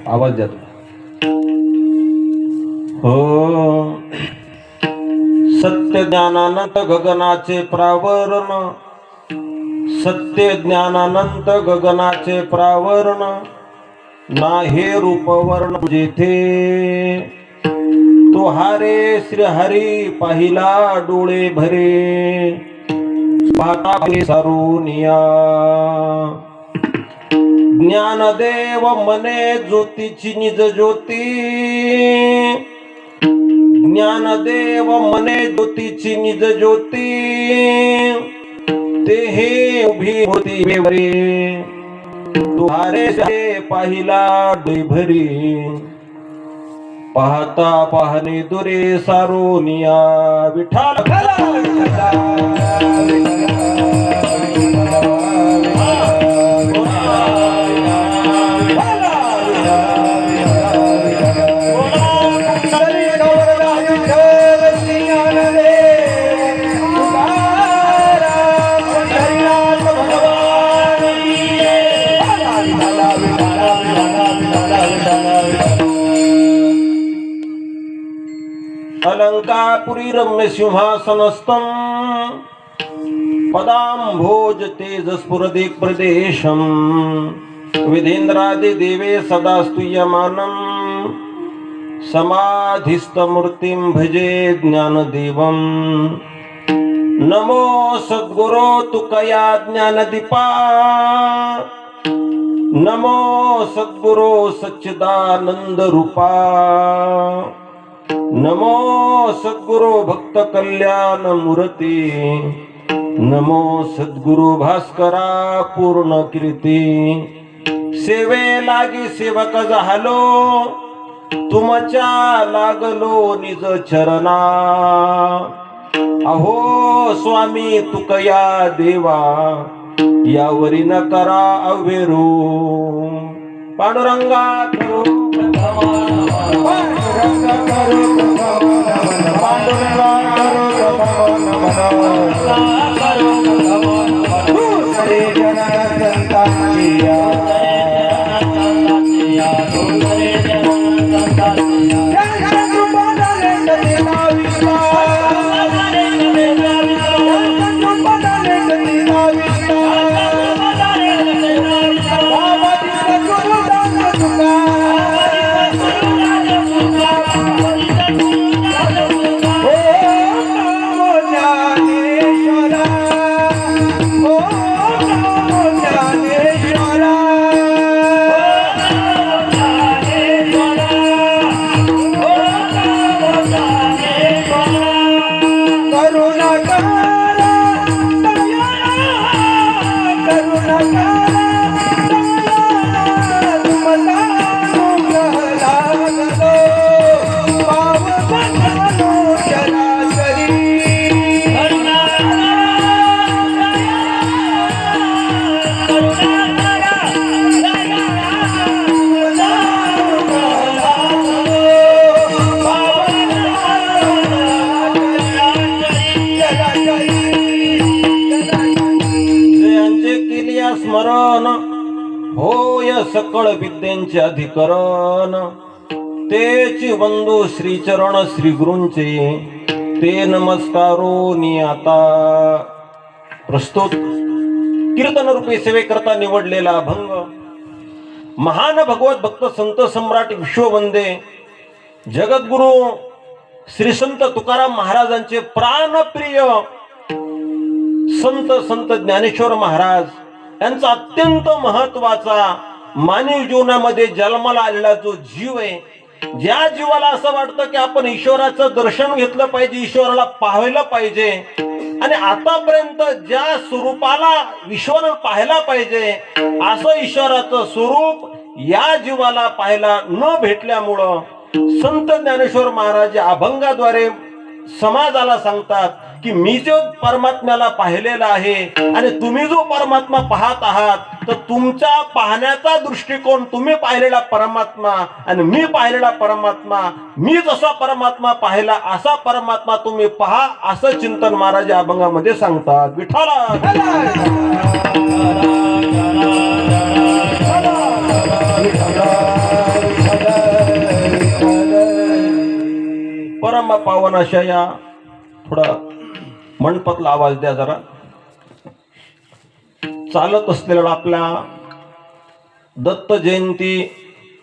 आवाज द्या. सत्य ज्ञानानंत गगनाचे प्रावरण, सत्य ज्ञानानंत गगनाचे प्रावरण, नाहे रूप वर्ण जेथे तो हारे श्री हरी पाहिला डोळे भरे पाहता सारुनिया. ज्ञानदेव मने ज्योतीची निज ज्योती, ज्ञानदेव मने ज्योतीची निज ज्योती, ते हे उभी होती बेवरी तुहारे पाहिला डोळे भरी पाहता पाहणे दुरे सारोनिया. विठ्ठल अलंकापुरी रम्य सिंहासनस्थं पदांभोज तेज स्फुरदिक् प्रदेशं विधेन्द्रादि देवे सदा स्तूयमानं समाधिस्थमूर्तिं भजे ज्ञानदेवं. नमो सद्गुरो तुकया ज्ञानदीपा, नमो सद्गुरो सच्चिदानंद रूपा, नमो सद्गुरु भक्त कल्याण मूर्ती, नमो सद्गुरु भास्करा पूर्ण कीर्ती. सेवे लागी सेवक झालो तुमच्या लागलो निज चरणा. अहो स्वामी तुकया देवा यावरी न करा अवेरू. पांडुरंगा करो स्मरण होय सकळ विद्यांचे अधिकरण. तेची बंधू श्रीचरण श्री गुरूंचे ते नमस्कारो नियाता. प्रस्तुत कीर्तन रूपी सेवे करता निवडलेला अभंग महान भगवत भक्त संत सम्राट विश्ववंदे जगद्गुरु श्री संत तुकाराम महाराजांचे प्राणप्रिय संत ज्ञानेश्वर महाराज यांचा अत्यंत महत्वाचा मानवी जीवनामध्ये जन्माला आलेला जो जीव आहे, ज्या जीवाला असं वाटतं की आपण ईश्वराचं दर्शन घेतलं पाहिजे, ईश्वराला पाहायला पाहिजे, आणि आतापर्यंत ज्या स्वरूपाला ईश्वर पाहायला पाहिजे असं ईश्वराचं स्वरूप या जीवाला पाहायला न भेटल्यामुळं संत ज्ञानेश्वर महाराज अभंगाद्वारे समाजाला सांगतात की मी जो परमात्म्याला पाहिलेला आहे आणि तुम्ही जो परमात्मा पाहत आहात तर तुमचा पाहण्याचा दृष्टिकोन, तुम्ही पाहिलेला परमात्मा आणि मी पाहिलेला परमात्मा, मी जसा परमात्मा पाहिला असा परमात्मा तुम्ही पहा, असं चिंतन महाराज या अभंगामध्ये सांगतात. विठ्ठला परम पावन अशा या थोडा मंडपातला आवाज द्या जरा. चालत असलेला आपल्या दत्त जयंती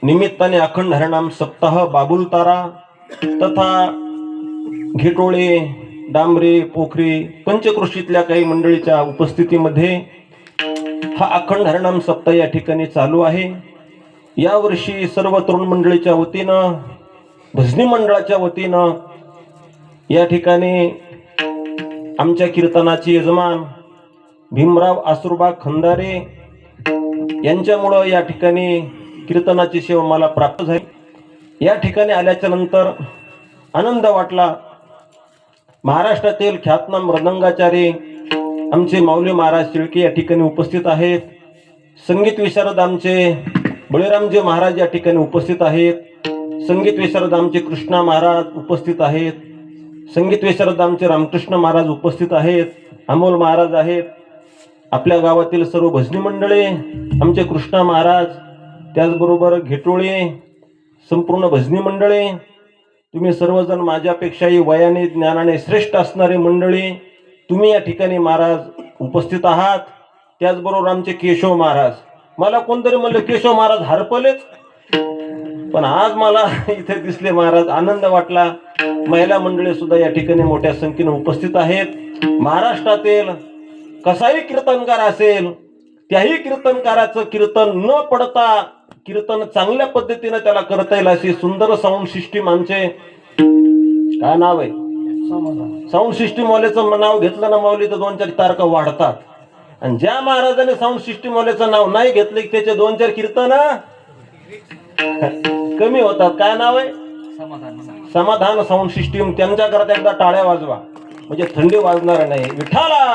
निमित्ताने अखंड हरिनाम सप्ताह बाबुलतारा तथा घेटोळे, डांबरे, पोखरी, पंचकृषीतल्या काही मंडळीच्या उपस्थितीमध्ये हा अखंड हरिनाम सप्ताह या ठिकाणी चालू आहे. यावर्षी सर्व तरुण मंडळीच्या वतीनं, भजनी मंडळाच्या वतीनं या ठिकाणी आमच्या कीर्तनाचे यजमान भीमराव आसुरबा खंदारे यांच्यामुळं या ठिकाणी कीर्तनाची सेवा मला प्राप्त झाली. या ठिकाणी आल्याच्या नंतर आनंद वाटला. महाराष्ट्रातील ख्यातनाम मृदंगाचार्य आमचे माऊली महाराज शिळके या ठिकाणी उपस्थित आहेत. संगीत विशारद आमचे बळीरामजी महाराज या ठिकाणी उपस्थित आहेत. संगीत विशारद आमचे कृष्णा महाराज उपस्थित आहेत. संगीत विशारद आमचे रामकृष्ण महाराज उपस्थित आहेत. अमोल महाराज आहेत. आपल्या गावातील सर्व भजनी मंडळे, आमचे कृष्णा महाराज, त्याचबरोबर घेटोळे, संपूर्ण भजनी मंडळे, तुम्ही सर्वजण माझ्यापेक्षाही वयाने ज्ञानाने श्रेष्ठ असणारे मंडळी तुम्ही या ठिकाणी महाराज उपस्थित आहात. त्याचबरोबर आमचे केशव महाराज, मला कोणतरी म्हणलं केशव महाराज हरपलेच, पण आज मला इथे दिसले महाराज, आनंद वाटला. महिला मंडळी सुद्धा या ठिकाणी मोठ्या संख्येने उपस्थित आहेत. महाराष्ट्रातील कसाही कीर्तनकार असेल त्याही कीर्तनकाराचं कीर्तन न पडता कीर्तन चांगल्या पद्धतीने त्याला करता येईल अशी सुंदर साऊंड सिस्टीम आमचे, काय नाव आहे, साऊंड सिस्टीम वाल्याचं नाव घेतलं ना माऊली तर 2-4 तारका वाढतात. आणि ज्या महाराजाने साऊंड सिस्टीम वाल्याचं नाव नाही घेतलं की त्याचे 2-4 कीर्तन कमी होतात. काय नाव आहे, समाधान साऊंड सिस्टीम. त्यांच्या करता एकदा टाळ्या वाजवा म्हणजे थंडी वाजणार नाही. विठाला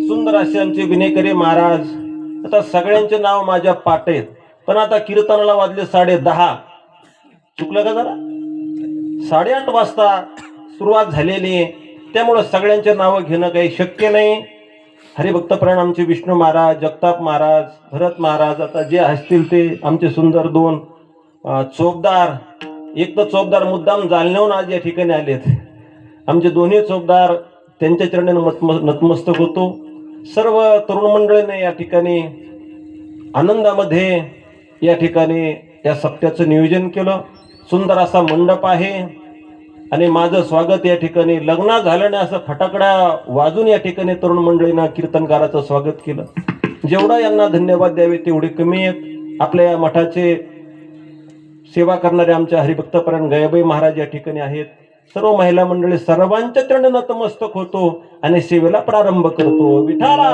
सुंदर असे आमचे विनेकरी महाराज. आता सगळ्यांचे नाव माझ्या पाठ आहेत, पण आता कीर्तनाला वाजले 10:30. चुकलं का जरा? 8:30 वाजता सुरुवात झालेली आहे, त्यामुळे सगळ्यांचे नावं घेणं काही शक्य नाही. हरिभक्तप्राण आमचे विष्णू महाराज, जगताप महाराज, भरत महाराज, आता जे असतील ते आमचे सुंदर 2 चोपदार. एक तर चोपदार मुद्दाम जालन्याहून आज या ठिकाणी आलेत. आमचे दोन्ही चोपदार, त्यांच्या चरणी नतमस्तक होतो. सर्व तरुण मंडळीने या ठिकाणी आनंदामध्ये या ठिकाणी या सप्त्याचं नियोजन केलं. सुंदर असा मंडप आहे आणि माझं स्वागत या ठिकाणी लग्न झाल्याने असं फटाकड्या वाजून या ठिकाणी तरुण मंडळींना कीर्तनकाराचं स्वागत केलं. जेवढा यांना धन्यवाद द्यावे तेवढे कमी आहेत. आपल्या या मठाचे सेवा करणारे आमच्या हरिभक्तपरायण गयाबाई महाराज या ठिकाणी आहेत. सर्व महिला मंडळी, सर्वांच्या चरणी नतमस्तक होतो आणि सेवेला प्रारंभ करतो. विठाला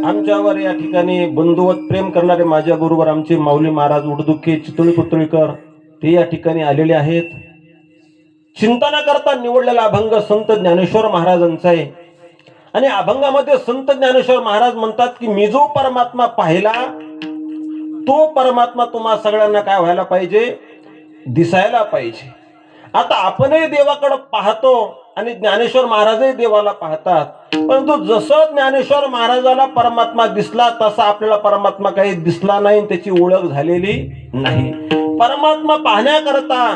आमच्यावर या ठिकाणी बंधुवत प्रेम करणारे माझ्या बरोबर आमचे माऊली महाराज उडदुखे चितळी पुतळीकर ते या ठिकाणी आलेले आहेत. चिंतना करता निवडलेला अभंग संत ज्ञानेश्वर महाराजांचा आहे आणि अभंगामध्ये संत ज्ञानेश्वर महाराज म्हणतात की मी जो परमात्मा पाहिला तो परमात्मा तुम्हा सगळ्यांना काय व्हायला पाहिजे, दिसायला पाहिजे. आता आपणही देवाकडे पाहतो आणि ज्ञानेश्वर महाराजही देवाला पाहतात, परंतु जसं ज्ञानेश्वर महाराजाला परमात्मा दिसला तसा आपल्याला परमात्मा काही दिसला नाही, त्याची ओळख झालेली नाही. परमात्मा पाहण्याकरता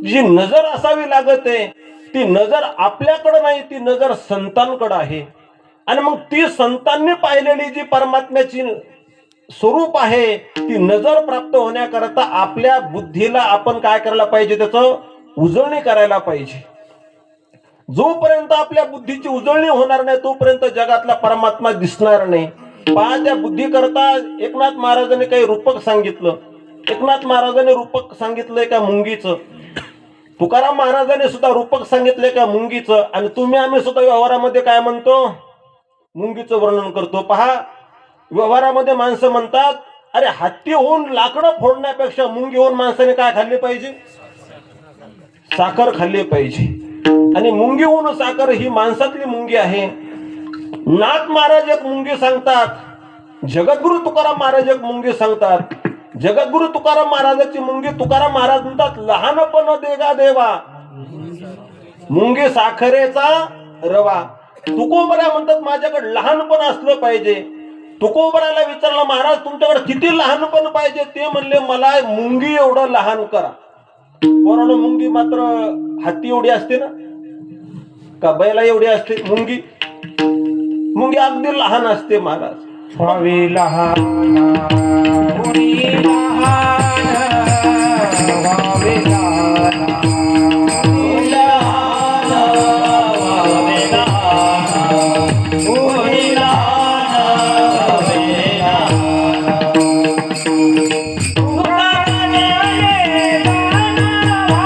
जी नजर असावी लागत आहे ती नजर आपल्याकडे नाही, ती नजर संतांकडे आहे. आणि मग ती संतांनी पाहिलेली जी परमात्म्याची स्वरूप आहे ती नजर प्राप्त होण्याकरता आपल्या बुद्धीला आपण काय करायला पाहिजे, त्याचं उजळणी करायला पाहिजे. जोपर्यंत आपल्या बुद्धीची उजळणी होणार नाही तोपर्यंत जगातला परमात्मा दिसणार नाही. पहा, त्या बुद्धी करता एकनाथ महाराजांनी काही रूपक सांगितलं. एकनाथ महाराजांनी रूपक सांगितलंय का मुंगीचं. तुकाराम महाराजांनी सुद्धा रूपक सांगितले का मुंगीचं, आणि तुम्ही आम्ही सुद्धा व्यवहारामध्ये काय म्हणतो, मुंगीचं वर्णन करतो. पहा, व्यवहारामध्ये माणसं म्हणतात, अरे हत्ती होऊन लाकडं फोडण्यापेक्षा मुंगी होऊन माणसाने काय खाल्ले पाहिजे, साखर खाल्ली पाहिजे. आणि मुंगी होऊन साखर ही माणसातली मुंगी आहे. नाथ महाराज एक मुंगी सांगतात, जगद्गुरु तुकाराम महाराज एक मुंगी सांगतात. जगद्गुरु तुकाराम महाराजाची मुंगी, तुकाराम महाराज म्हणतात, लहानपण देगा देवा मुंगी साखरेचा रवा. तुकोबरा म्हणतात, माझ्याकडे लहानपण असलं पाहिजे. तुकोबराला विचारलं, महाराज तुमच्याकडे किती लहानपण पाहिजे? ते म्हणले, मला मुंगी एवढं लहान करा. पोरानं मुंगी मात्र हत्ती एवढी असते ना, का बैला एवढी असते? मुंगी मुंगी अगदी लहान असते महाराज. व्हावे लहान मुनी लहान, व्हावे लहान लहान, व्हावे लहान मुनी लहान, व्हावे लहान. तुकाराने लहान व्हावे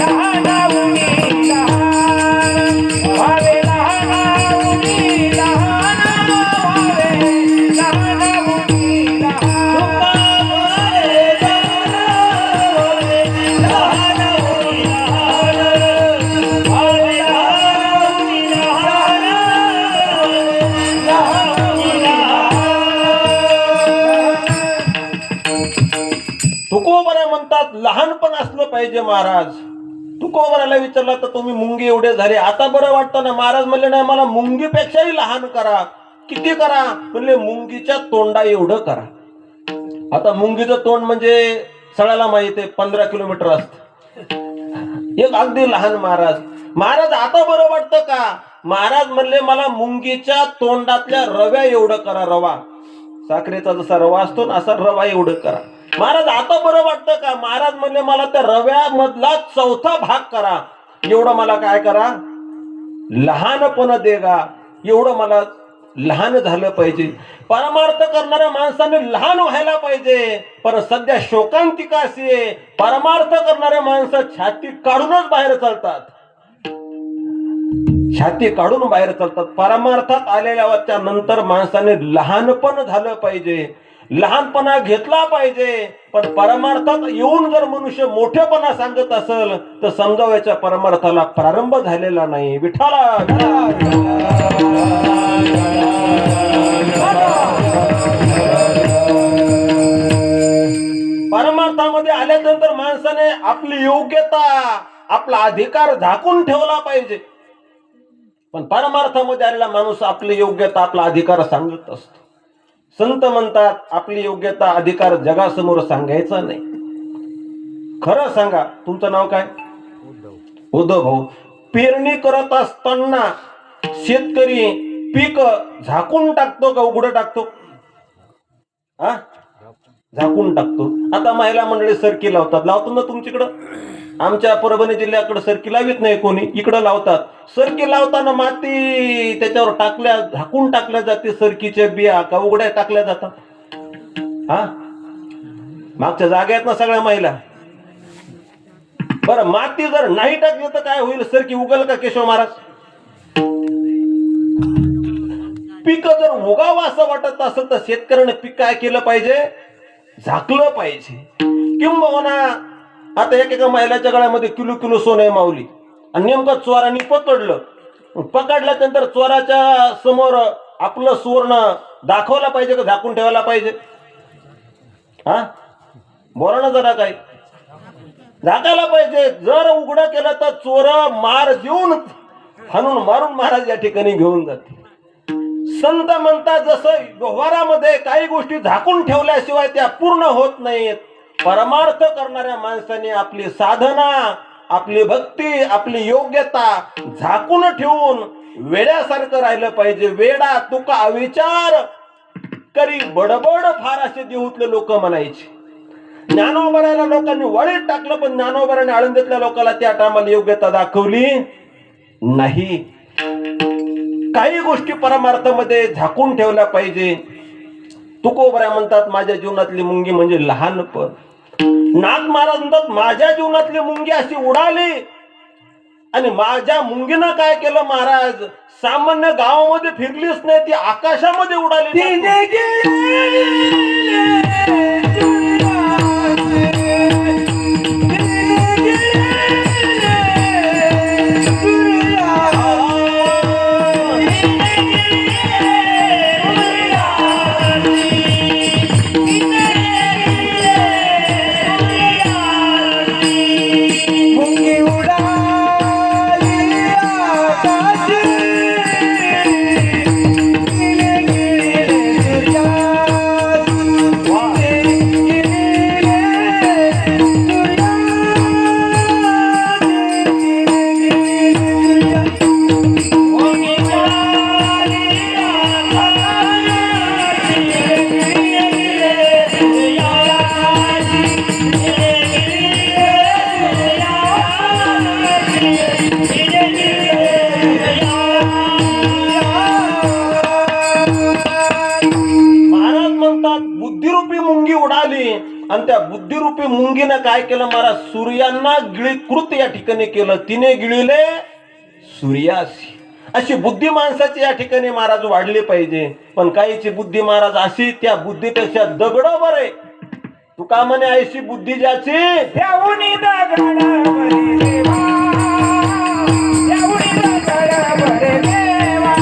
लहान मुनी लहान, व्हावे लहान मुनी लहान, तुकोबरा म्हणतात, लहानपण असलं पाहिजे महाराज. तुकोबराला विचारला तर तुम्ही मुंगी एवढे झाले, आता बरं वाटतं ना? महाराज म्हणले, नाही, मला मुंगीपेक्षाही लहान करा. किती करा? म्हणले, मुंगीच्या तोंडा एवढं करा. आता मुंगीचं तोंड म्हणजे सगळ्याला माहित आहे, 15 किलोमीटर असत. एक अगदी लहान महाराज. महाराज आता बरं वाटतं का? महाराज म्हणले, मला मुंगीच्या तोंडातल्या रव्या एवढं करा. रवा, साखरेचा जसा रवा असतो ना, असा रवा एवढं करा. महाराज आता बरं वाटतं का? महाराज म्हणले, मला त्या रव्यामधला 4था भाग करा. एवढं मला काय करा? लहानपण देगा, एवढं मला लहान झालं पाहिजे. परमार्थ करणाऱ्या माणसाने लहान व्हायला पाहिजे. पण सध्या शोकांतिका अशी आहे, परमार्थ करणाऱ्या माणसं छाती काढूनच बाहेर चालतात. छाती काढून बाहेर चालतात. परमार्थात आलेल्या नंतर माणसाने लहानपण झालं पाहिजे, लहानपणा घेतला पाहिजे. पण परमार्थात येऊन जर मनुष्य मोठेपणा सांगत असेल तर समजावयाच्या परमार्थाला प्रारंभ झालेला नाही. विठ्ठला परमार्थामध्ये आल्यानंतर माणसाने आपली योग्यता, आपला अधिकार झाकून ठेवला पाहिजे. पण परमार्थामध्ये आलेला माणूस आपली योग्यता, आपला अधिकार सांगत असतो. संत म्हणतात, आपली योग्यता, अधिकार जगासमोर सांगायचा नाही. खरं सांगा, तुमचं नाव काय? उद्धव भाऊ. पेरणी करत असताना शेतकरी पीक झाकून टाकतो का उघडं टाकतो? हा, झाकून टाकतो. आता महिला मंडळी सरकी लावतात. लावतो ना तुमच्याकडं? आमच्या परभणी जिल्ह्याकडे सरकी लावित नाही कोणी, इकडं लावतात. सरकी लावताना माती त्याच्यावर टाकल्या, झाकून टाकल्या जाते. सरकीच्या बिया का उघड्या टाकल्या जातात? हा, मागच्या जागा आहेत ना सगळ्या महिला. बरं, माती जर नाही टाकली तर काय होईल? सरकी उगल का केशव महाराज? पीक जर उगावं असं वाटत असेल तर शेतकऱ्याने पीक काय केलं पाहिजे? झाकलं पाहिजे. किंबहुना आता एकेका महिलाच्या गळ्यामध्ये किलो किलो सोने मावली आणि नेमकं चोरांनी पकडलं. पकडल्यानंतर चोराच्या समोर आपलं सुवर्ण दाखवला पाहिजे का झाकून ठेवायला पाहिजे? हा, बोला ना जरा. काय झाकायला पाहिजे. जर उघडं केलं तर चोर मार देऊन हाणून मारून महाराज या ठिकाणी घेऊन जाते. संत म्हणतात, जसं व्यवहारामध्ये काही गोष्टी झाकून ठेवल्याशिवाय त्या पूर्ण होत नाहीत, परमार्थ करणाऱ्या माणसाने आपली साधना, आपली भक्ती, आपली योग्यता झाकून ठेवून वेड्यासारखं राहिलं पाहिजे. वेडा तुका अविचार करी बडबड फार असे देऊतले लोक म्हणायचे. ज्ञानोबराला लोकांनी वळीत टाकलं, पण ज्ञानोबराने आळंदीतल्या लोकांना त्या टायमाला योग्यता दाखवली नाही. काही गोष्टी परमार्थामध्ये झाकून ठेवल्या पाहिजे. तुकोबरा म्हणतात, माझ्या जीवनातली मुंगी म्हणजे लहानपण. नाथ महाराज म्हणतात माझ्या जीवनातली मुंगी अशी उडाली आणि माझ्या मुंगीनं काय केलं महाराज, सामान्य गावामध्ये फिरलीच नाही, ती आकाशामध्ये उडाली. तिने गेले मुंगी उडाली आकाशी, तिने गेले सूर्यासी, तिने गेले महाराज म्हणतात बुद्धिरूपी मुंगी उडाली आणि त्या बुद्धिरूपी मुंगीनं काय केलं महाराज, सूर्यांना गिळीकृत या ठिकाणी केलं. तिने गिळले सूर्यासी. अशी बुद्धी माणसाची या ठिकाणी महाराज वाढली पाहिजे. पण काहीची बुद्धी महाराज अशी, त्या बुद्धीपेक्षा दगड बरे. तुका म्हणे ऐशी बुद्धी ज्याची, त्याहुनी दगडावरी देवा, त्याहुनी दगडावरी देवा,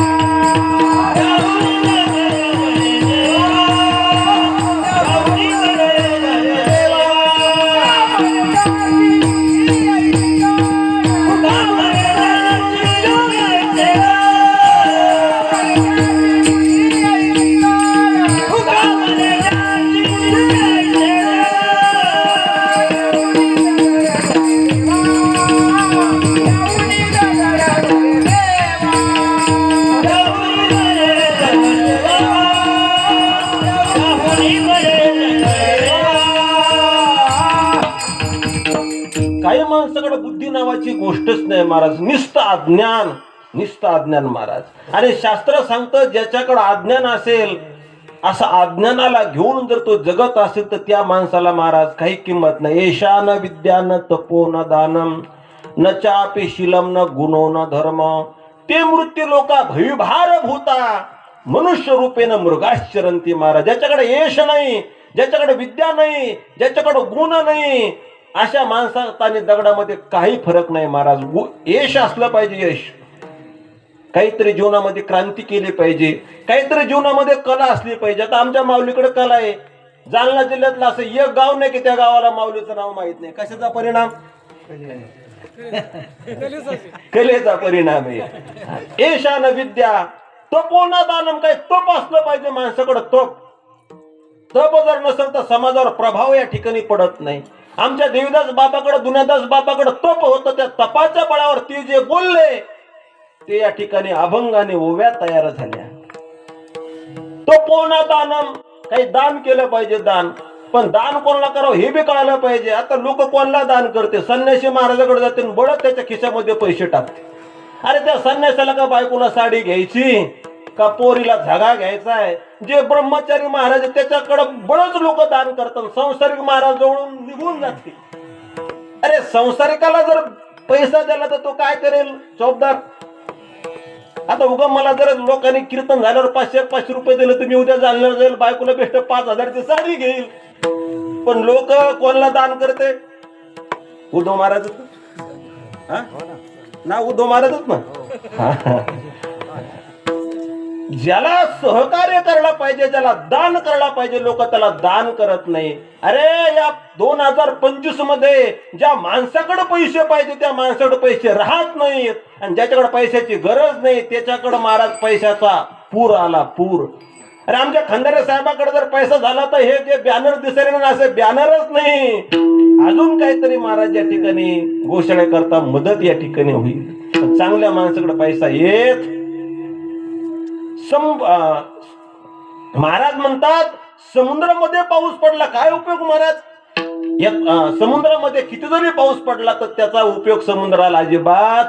काही माणसाकडे बुद्धी नावाची गोष्टच नाही महाराज. निस्त अज्ञान महाराज. आणि शास्त्र सांगतं ज्याच्याकडे अज्ञान असेल, असं अज्ञानाला घेऊन जर तो जगत असेल तर त्या माणसाला महाराज काही किंमत नाही. एशा न विद्या न तपो न दानम न चापे शीलम न गुणो न धर्म ते मृत्यू लोका भविभार भूता मनुष्य रूपेन मृगाश्चरंती महाराज. ज्याच्याकडे यश नाही, ज्याच्याकडे विद्या नाही, ज्याच्याकडे गुण नाही, अशा माणसात आणि दगडामध्ये काही फरक नाही महाराज. यश असलं पाहिजे. यश काहीतरी जीवनामध्ये क्रांती केली पाहिजे, काहीतरी जीवनामध्ये कला असली पाहिजे. आता आमच्या माऊलीकडे कला आहे. जालना जिल्ह्यातलं असं एक गाव नाही की त्या गावाला माऊलीचं नाव माहित नाही. कशाचा परिणाम? कलेचा परिणाम आहे. एशान विद्या तपोना दानम. काय तप असलं पाहिजे माणसाकडे. तप जर नसेल तर समाजावर प्रभाव या ठिकाणी पडत नाही. आमच्या देवीदास बाबाकडे, दुनियादास बाबाकडे तप होतं. त्या तपाच्या बळावर ते जे बोलले ते या ठिकाणी अभंग आणि ओव्या तयार झाल्या. तपोना दानम. काही दान केलं पाहिजे. दान, पण दान कोणाला करावं हे बी कळायला पाहिजे. आता लोक कोणाला दान करते? संन्यासी महाराजाकडे जाते, बळच त्याच्या खिशामध्ये पैसे टाकते. अरे त्या संन्यासाला का बायकोला साडी घ्यायची का पोरीला झगा घ्यायचा आहे? जे ब्रह्मचारी महाराज त्याच्याकडे बळच लोक दान करतात. संसारिक महाराज जवळून निघून जाते. अरे संसारिकाला जर पैसा दिला तर तो काय करेल? चौबदार. आता उगा मला जर लोकांनी कीर्तन झाल्यावर 500 रुपये दिले तर मी उद्या जालन्याला जाईल, बायकोला बेस्ट 5,000ची साडी घेईल. पण लोक कोणाला दान करते? उद्धव महाराज ना, उद्धव महाराजच ना. ज्याला सहकार्य करायला पाहिजे, ज्याला दान करायला पाहिजे, लोक त्याला दान करत नाही. अरे या 2025 मध्ये ज्या माणसाकडे पैसे पाहिजे त्या माणसाकडे पैसे राहत नाहीत, आणि ज्याच्याकडे पैशाची गरज नाही त्याच्याकडे महाराज पैशाचा पूर आला. पूर. अरे आमच्या खंडारे साहेबाकडे जर पैसा झाला तर हे जे बॅनर दिसायला ना, असे बॅनरच नाही. अजून काहीतरी महाराज या ठिकाणी घोषणा करता मदत या ठिकाणी होईल. चांगल्या माणसाकडे पैसा येत. महाराज म्हणतात समुद्रामध्ये पाऊस पडला काय उपयोग महाराज? समुद्रामध्ये किती जरी पाऊस पडला तर त्याचा उपयोग समुद्राला अजिबात.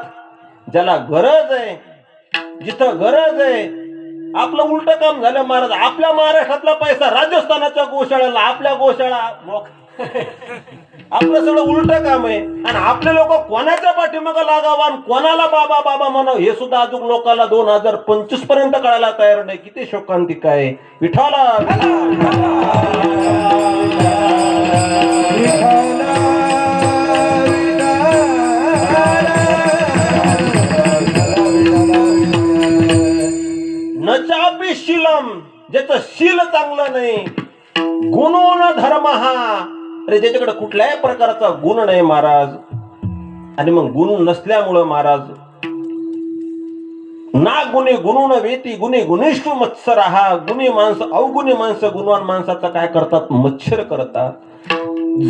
ज्याला गरज आहे, जिथं गरज आहे, आपलं उलट काम झालं महाराज. आपल्या महाराष्ट्रातला पैसा राजस्थानाच्या गोशाळ्याला, आपल्या गोशाळा आपलं सगळं उलट काम आहे. आणि आपले लोक कोणाच्या पाठीमागं लागावा आणि कोणाला बाबा बाबा म्हणावं हे सुद्धा अजून लोकांना 2025 पर्यंत कळायला तयार नाही. किती शोकांतिक आहे. विठाला न चापी शीलम, ज्याचं शील चांगलं नाही, गुणो न धर्म हा, अरे ज्याच्याकडे कुठल्याही प्रकारचा गुण नाही महाराज. आणि मग गुण नसल्यामुळं महाराज ना गुणे गुणून वेती गुणे गुणेष्टू मत्सर हा, गुणी माणसं अवगुणी माणसं गुणवान माणसाचा काय करतात, मच्छर करतात.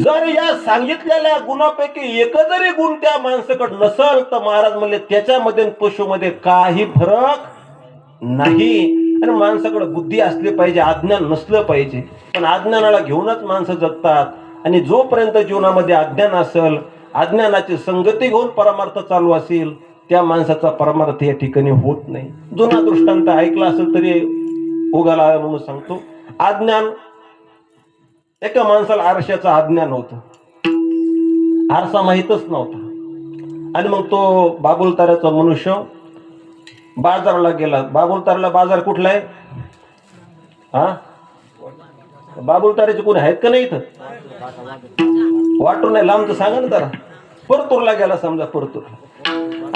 जर या सांगितलेल्या गुणापैकी एक जरी गुण त्या माणसाकडे नसल तर महाराज म्हणले त्याच्यामध्ये पशुमध्ये काही फरक नाही. आणि माणसाकडे बुद्धी असली पाहिजे, अज्ञान नसलं पाहिजे. पण अज्ञानाला घेऊनच माणसं जगतात. आणि जोपर्यंत जीवनामध्ये अज्ञान असेल, अज्ञानाची संगती घेऊन परमार्थ चालू असेल, त्या माणसाचा परमार्थ या ठिकाणी होत नाही. जुना दृष्टांत ऐकला असेल तरी उगाला म्हणून सांगतो. अज्ञान, एका माणसाला आरशाचं अज्ञान होतं, आरसा माहीतच नव्हता. आणि मग तो बाबुलताऱ्याचा मनुष्य बाजाराला गेला. बाबुलताऱ्याला बाजार कुठला आहे? हा, बाबुलताऱ्याचे कोणी आहेत का नाही इथं? वाटून नाही लांबचं सांगा ना जरा. परतूरला गेला समजा, परतूरला.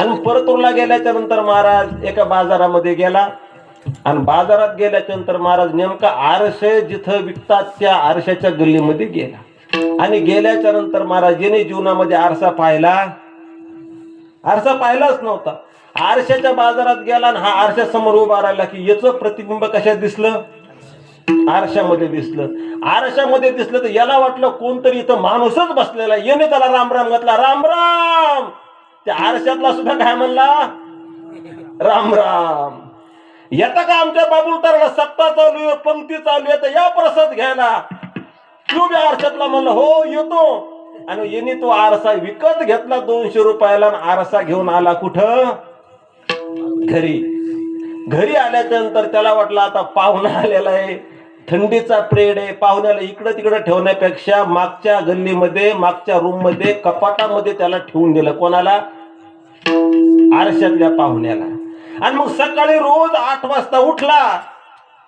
आणि परतूरला गेल्याच्या नंतर महाराज एका बाजारामध्ये गेला. आणि बाजारात गेल्याच्या नंतर महाराज नेमका आरसे जिथं विकतात त्या आरशाच्या गल्लीमध्ये गेला. आणि गेल्याच्या नंतर महाराज याने जीवनामध्ये आरसा पाहिलाच नव्हता. आरशाच्या बाजारात गेला आणि हा आरशा समोर उभा राहिला की याचं प्रतिबिंब कशात दिसलं? आरशामध्ये दिसलं. आरशामध्ये दिसलं तर याला वाटलं कोणतरी इथं माणूसच बसलेला. याने त्याला राम राम घातला. राम राम. त्या आरशातला सुद्धा काय म्हणला? राम राम. येता का आमच्या बाबुलताऱ्याला? सप्ताह चालू आहे, पंक्ती चालू आहे, तर या प्रसाद घ्यायला. तू बी आरशातला म्हणलं हो येतो. आणि याने तो आरसा विकत घेतला 200 रुपयाला. आणि आरसा घेऊन आला कुठं? घरी. घरी आल्याच्या नंतर त्याला वाटलं आता पाहुणा आलेला आहे, थंडीचा प्रेड आहे, पाहुण्याला इकडं तिकडं ठेवण्यापेक्षा मागच्या गल्लीमध्ये, मागच्या रूम मध्ये, कपाटामध्ये त्याला ठेवून दिलं. कोणाला? आरशातल्या पाहुण्याला. आणि मग सकाळी रोज 8 वाजता उठला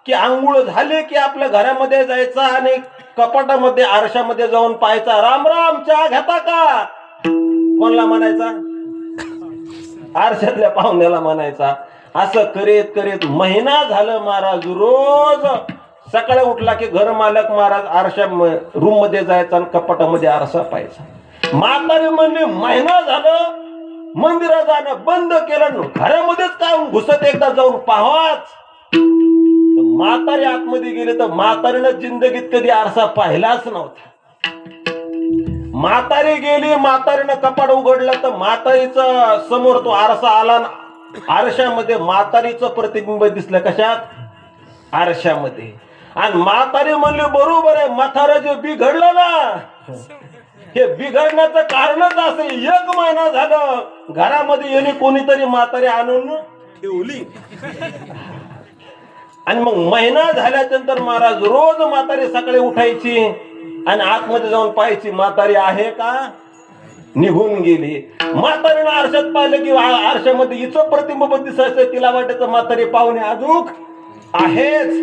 की आंघोळ झाले की आपल्या घरामध्ये जायचा आणि कपाटामध्ये आरशामध्ये जाऊन पाहायचा. राम राम, चहा घेता का? कोणाला म्हणायचा? आरशातल्या पाहुण्याला म्हणायचा. असं करीत करीत महिना झालं महाराज. रोज सकाळी उठला की घर मालक महाराज आरशा रूम मध्ये जायचा आणि कपाटामध्ये आरसा पाहायचा. म्हातारी म्हणली महिना झालं मंदिरात जाणं बंद केलं, घरामध्येच काय घुसत एकदा जाऊन पाहावाच. म्हातारी आतमध्ये गेली तर म्हातारीनं जिंदगीत कधी आरसा पाहिलाच नव्हता. म्हातारी गेली, म्हातारीनं कपाट उघडलं तर म्हातारीचा समोर तो आरसा आला. आरशामध्ये म्हातारीचं प्रतिबिंब दिसलं. कशात? आरशामध्ये. आणि म्हातारी म्हणली बरोबर आहे, म्हातारं जे बिघडलं ना, हे बिघडण्याचं कारणच असं 1 महिना झालं घरामध्ये येणे कोणीतरी म्हातारी आणून ठेवली. आणि मग महिना झाल्यानंतर महाराज रोज म्हातारी सकाळी उठायची आणि आतमध्ये जाऊन पाहायची म्हातारी आहे का? निघून गेली. म्हातारीनं आरशात पाहिलं की आरशामध्ये हिचं प्रतिबिंब दिसायचं. तिला वाटायचं म्हातारी पाहुणे अजूक आहेच.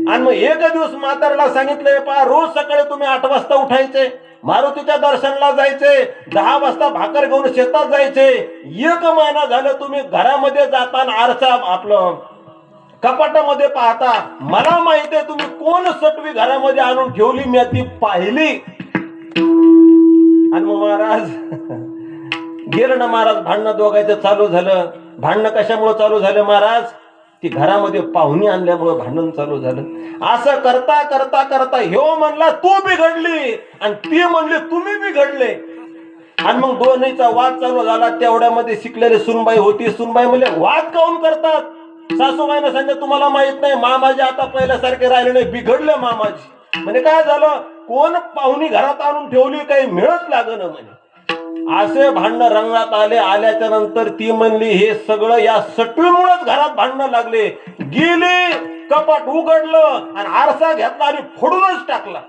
आणि मग एक दिवस म्हातारीला सांगितलंय पहा, रोज सकाळी तुम्ही 8 वाजता उठायचे, मारुतीच्या दर्शनाला जायचे, 10 वाजता भाकर घेऊन शेतात जायचे. 1 महिना झालं तुम्ही घरामध्ये जाताना आरसा आपलं कपाटामध्ये पाहता. मला माहिती आहे तुम्ही कोण सटवी घरामध्ये आणून ठेवली, मी ती पाहिली. आणि मग महाराज गेलं ना महाराज, भांडणं दोघायचं चालू झालं. भांडणं कशामुळे चालू झालं महाराज? ती घरामध्ये पाहुणी आणल्यामुळे भांडण चालू झालं. असं करता करता करता ह्यो म्हणला तू बिघडली आणि ती म्हणली तुम्ही बिघडले. आणि मग दोन्हीचा वाद चालू झाला. तेवढ्यामध्ये शिकलेली सुनबाई होती. सुनबाई म्हणले वाद काऊन करतात? सासूबाईनं सांगितलं तुम्हाला माहित नाही, मामाजी आता पहिल्यासारखे राहिले नाही, बिघडले मामाजी. म्हणजे काय झालं? कोण पाहुणी घरात आणून ठेवली, काही मिळत लागलं म्हणे. असे भांडणं रंगात आले. आल्याच्या नंतर ती म्हणली हे सगळं या सटवीमुळेच घरात भांडणं लागले. गेली, कपाट उघडलं आणि आरसा घेतला आणि फोडूनच टाकला.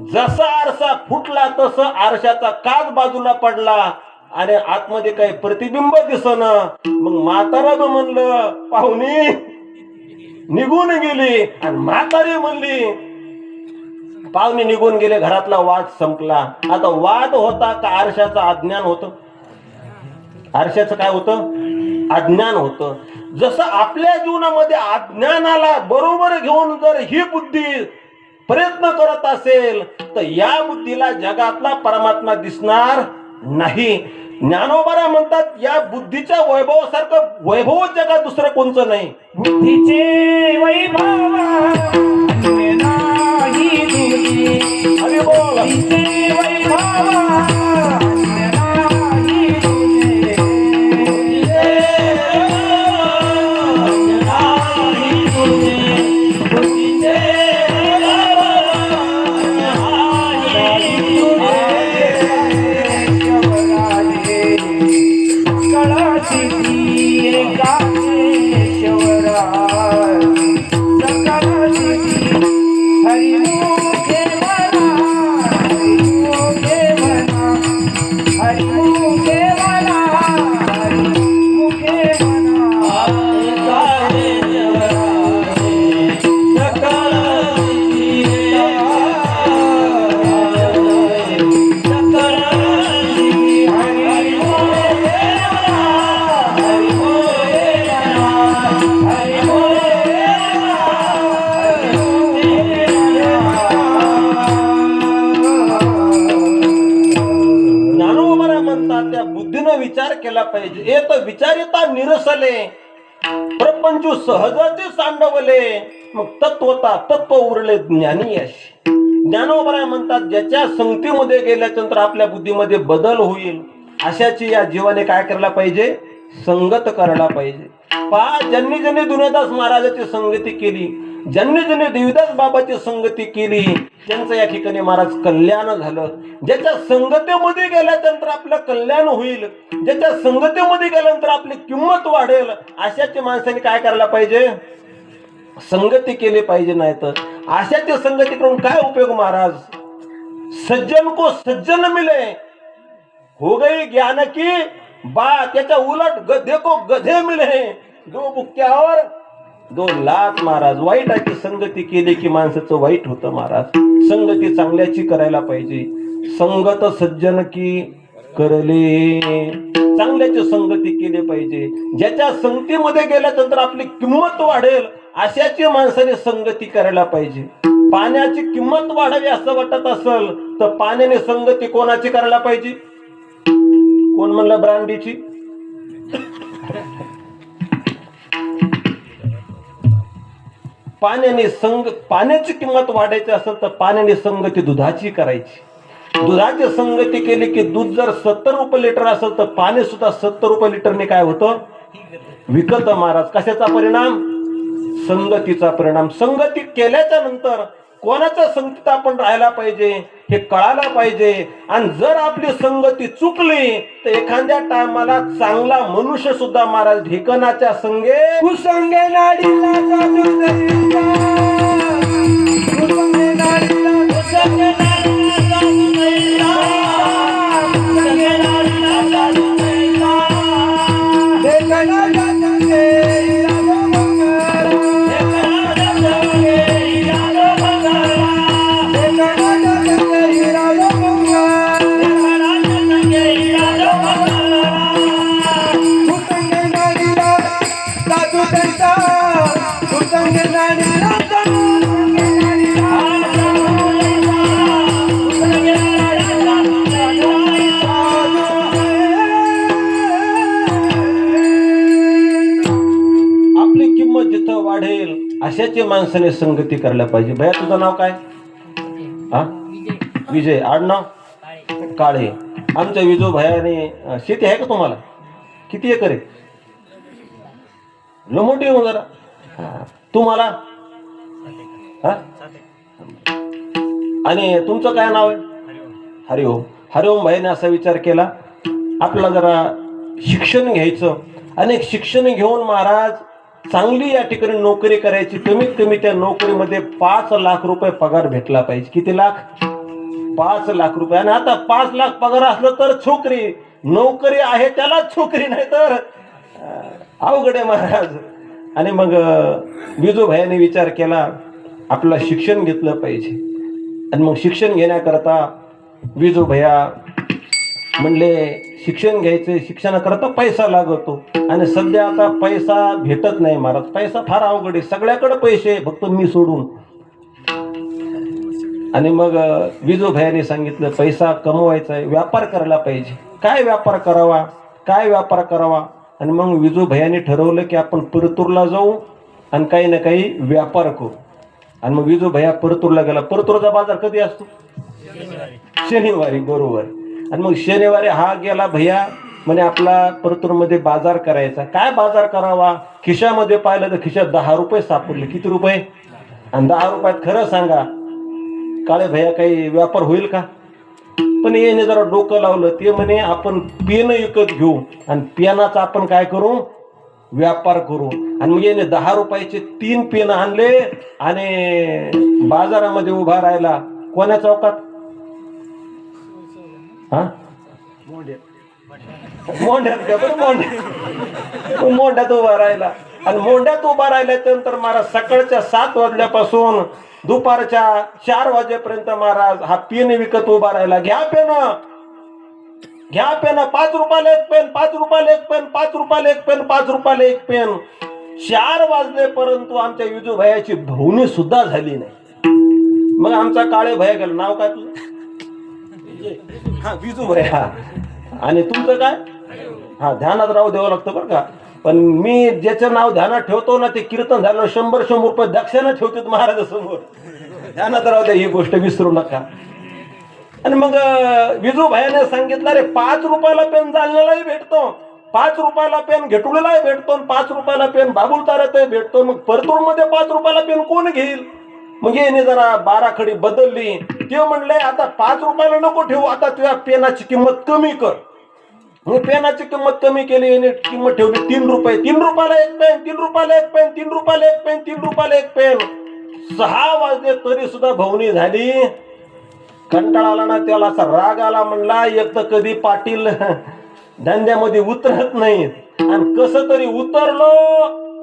जसा आरसा फुटला तसं आरशाचा काच बाजूला पडला आणि आतमध्ये काही प्रतिबिंब दिसना. मग म्हातारा म्हणलं पाहुणी निघून गेली आणि म्हातारी म्हणली पाहुणे निघून गेले. घरातला वाद संपला. आता वाद होता का आरशाचं अज्ञान होतं? आरशाचं काय होतं? अज्ञान होतं. जसं आपल्या जीवनामध्ये अज्ञानाला बरोबर घेऊन जर ही बुद्धी प्रयत्न करत असेल तर या बुद्धीला जगातला परमात्मा दिसणार नाही. ज्ञानोबा म्हणतात या बुद्धीच्या वैभवासारखं वैभव जगात दुसरं कोणचं नाही. बुद्धीचे वैभव अन्य नाही तुझे. अरे बोल. बुद्धीचे वैभव अन्य नाही तुझे. बुद्धीचे वैभव अन्य नाही तुझे. बुद्धीचे वैभव अन्य नाही तुझे. कळाची एकामेश्वरा सकळाची हरिमुखे म्हणा हरिमुखे म्हणा हरिमुखे म्हणा हरिमुखे म्हणा त्या बुद्धीनं विचार केला पाहिजे. येत विचारिता निरसले प्रपंच सहजचे सांडवले. मग तत्वता तत्व उरले ज्ञानी अशी. ज्ञानोबा म्हणतात ज्याच्या संगतीमध्ये गेल्यानंतर आपल्या बुद्धीमध्ये बदल होईल अशाची या जीवाने काय करायला पाहिजे? संगत करायला पाहिजे. ज्यांनी ज्यांनी दुनियादास महाराजाची संगती केली, ज्यांनी ज्यांनी देवीदास बाबाची संगती केली त्यांचं या ठिकाणी महाराज कल्याण झालं. ज्याच्या संगतीमध्ये गेल्यानंतर आपलं कल्याण होईल, ज्याच्या संगतीमध्ये गेल्यानंतर आपली किंमत वाढेल अशाची माणसाने काय करायला पाहिजे? संगती केली पाहिजे. नाही तर अशाची संगती करून काय उपयोग महाराज? सज्जन को सज्जन मिले हो गई ज्ञान की बात. त्याच्या उलट गधे को गधे मिले दो बुक्क्यावर दो लात महाराज. वाईटाची संगती केली की माणसाचं वाईट होतं महाराज. संगती चांगल्याची करायला पाहिजे. संगत सज्जन की करले. चांगल्याची संगती केली पाहिजे. ज्याच्या संगतीमध्ये गेल्यानंतर आपली किंमत वाढेल अशाची माणसाने संगती करायला पाहिजे. पाण्याची किंमत वाढावी असं वाटत असेल तर पाण्याने संगती कोणाची करायला पाहिजे? कोण म्हणलं ब्रांडीची? पाण्याची किंमत वाढायची असेल तर पाण्याने संगती दुधाची करायची. दुधाची संगती केली की दूध जर 70 रुपये लिटर असेल तर पाणी सुद्धा 70 रुपये लिटरने काय होतं? विकत महाराज. कशाचा परिणाम? संगतीचा परिणाम. संगती केल्याच्या नंतर कोणाच्या संगतीत आपण राहायला पाहिजे हे कळायला पाहिजे. आणि जर आपली संगती चुकली तर एखाद्या टायमाला चांगला मनुष्य सुद्धा महाराज ढेकणाच्या संगे कुसंगे नाडीला जादू नैया. कुसंगे नाडीला कुसंगे नाडीला जादू नैया. कुसंगे नाडीला जादू नैया. देखना जादू नैया मंगरा. देखना जादू नैया मंगरा. देखना जादू नैया मंगरा. देखना जादू नैया मंगरा. कुसंगे नाडीला जादू नैया. कुसंगे नाडीला जादू जिथं वाढेल अशाची माणसाने संगती करायला पाहिजे. भैया तुझं नाव काय? हा विजय. आडनाव काळे. आमच्या विजू भैयाने शेती आहे का तुम्हाला? किती एकर आहे? लो मोठी हो जरा. तुम्हाला? हा आणि तुमचं काय नाव आहे? हरिओम. हरिओम भाईने असा विचार केला आपल्याला जरा शिक्षण घ्यायचं. अनेक शिक्षण घेऊन महाराज चांगली या ठिकाणी नोकरी करायची. कमीत कमी त्या नोकरीमध्ये 5 लाख रुपये पगार भेटला पाहिजे. किती लाख? 5 लाख रुपये. आणि आता 5 लाख पगार असलं तर छोकरी, नोकरी आहे त्यालाच छोकरी, नाही तर अवघड आहे महाराज. आणि मग विजू भैयाने विचार केला आपलं शिक्षण घेतलं पाहिजे. आणि मग शिक्षण घेण्याकरता विजू भैया म्हणले शिक्षण घ्यायचे, शिक्षणाकरता पैसा लागतो. आणि सध्या आता पैसा भेटत नाही महाराज, पैसा फार अवघड आहे, सगळ्याकडे पैसे फक्त मी सोडून. आणि मग विजू भैयाने सांगितलं पैसा कमवायचा आहे, व्यापार करायला पाहिजे. काय व्यापार करावा, काय व्यापार करावा. आणि मग विजू भैयाने ठरवलं की आपण परतूरला जाऊ आणि काही ना काही व्यापार करू. आणि मग विजू भैया परतूरला गेला. परतूरचा बाजार कधी असतो? शनिवारी, बरोबर. आणि मग शनिवारी हा गेला भैया, म्हणे आपला परतूरमध्ये बाजार करायचा. काय बाजार करावा, खिशामध्ये पाहिलं तर खिशात 10 रुपये सापडले. किती रुपये? आणि 10 रुपयात खरं सांगा काळे भैया काही व्यापार होईल का? पण याने जरा डोकं लावलं. ते म्हणे आपण पेन विकत घेऊ आणि पेनाचा आपण काय करू, व्यापार करू. आणि मग याने 10 रुपयाचे 3 पेन आणले आणि बाजारामध्ये उभा राहिला. कोण्या चौकात? हा, मोंढ्यात का? बरं, मोंढ्यात उभा राहिला. आणि मोंढ्यात उभा राहिल्यानंतर महाराज सकाळच्या 7 वाजल्यापासून दुपारच्या 4 वाजेपर्यंत महाराज हा पेन विकत उभा राहिला. घ्या पेन, घ्या पेन, 5 रुपयाला एक पेन, 5 रुपयाला एक पेन, 5 रुपयाला एक पेन, 5 रुपयाला एक पेन. 4 वाजले परंतु आमच्या विजू भैयाची भवनी सुद्धा झाली नाही. मग आमचा काळे भैया गेला. नाव काय तुझं? हा, विजू भैया. आणि तुमचं काय? हा, ध्यानात राहू द्यावं लागतं बरं का. पण मी ज्याचं नाव ध्यानात ठेवतो ना, ते कीर्तन झालं 100 रुपये दक्षिणा ठेवतात महाराजासमोर. ध्यानात राहू द्या, ही गोष्ट विसरू नका. आणि मग विजू भैयाने सांगितलं अरे 5 रुपयाला पेन जालन्यालाही भेटतो, 5 रुपयाला पेन घेटुळेलाही भेटतो, 5 रुपयाला पेन बाबुल ताऱ्यातही भेटतो. मग परतूरमध्ये 5 रुपयाला पेन कोण घेईल? मग याने जरा बाराखडी बदलली. ते म्हणले आता 5 रुपयाला नको ठेवू, आता तुझ्या पेनाची किंमत कमी कर. मग पेनाची किंमत कमी केली, याने किंमत ठेवली 3 रुपये. 3 रुपयाला एक पेन, 3 रुपयाला एक पेन, 3 रुपयाला एक पेन, 3 रुपयाला एक पेन. 6 वाजले तरी सुद्धा भवनी झाली. कंटाळा आला ना त्याला, असा राग आला. म्हणला एक तर कधी पाटील धंद्यामध्ये उतरत नाहीत आणि कसं तरी उतरलो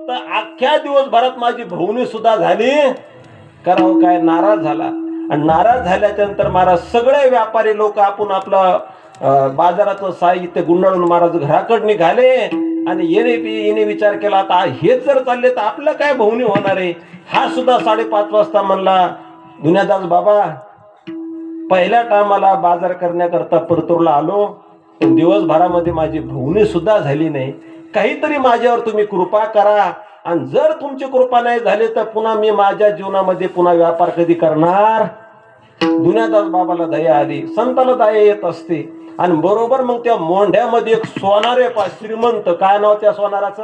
तर अख्ख्या दिवसभरात माझी भवनी सुद्धा झाली. करावं काय? नाराज झाला. आणि नाराज झाल्यानंतर महाराज सगळे व्यापारी लोक आपण आपलं बाजाराचं साहित्य गुंडाळून महाराज घराकडे निघाले. आणि येणे विचार केला आता हेच जर चालले तर आपलं काय भवनी होणार आहे. हा सुद्धा 5:30 वाजता म्हणला दुनियादास बाबा पहिल्या टायमाला बाजार करण्याकरता परतूरला आलो, पण दिवसभरामध्ये माझी भवनी सुद्धा झाली नाही. काहीतरी माझ्यावर तुम्ही कृपा करा. आणि जर तुमची कृपा नाही झाली तर पुन्हा मी माझ्या जीवनामध्ये पुन्हा व्यापार कधी करणार. दुनियादास बाबाला दया आली, संताला दया येत असते. आणि बरोबर मग त्या मोंढ्यामध्ये एक सोनार आहे, श्रीमंत. काय नाव त्या सोनाराचं?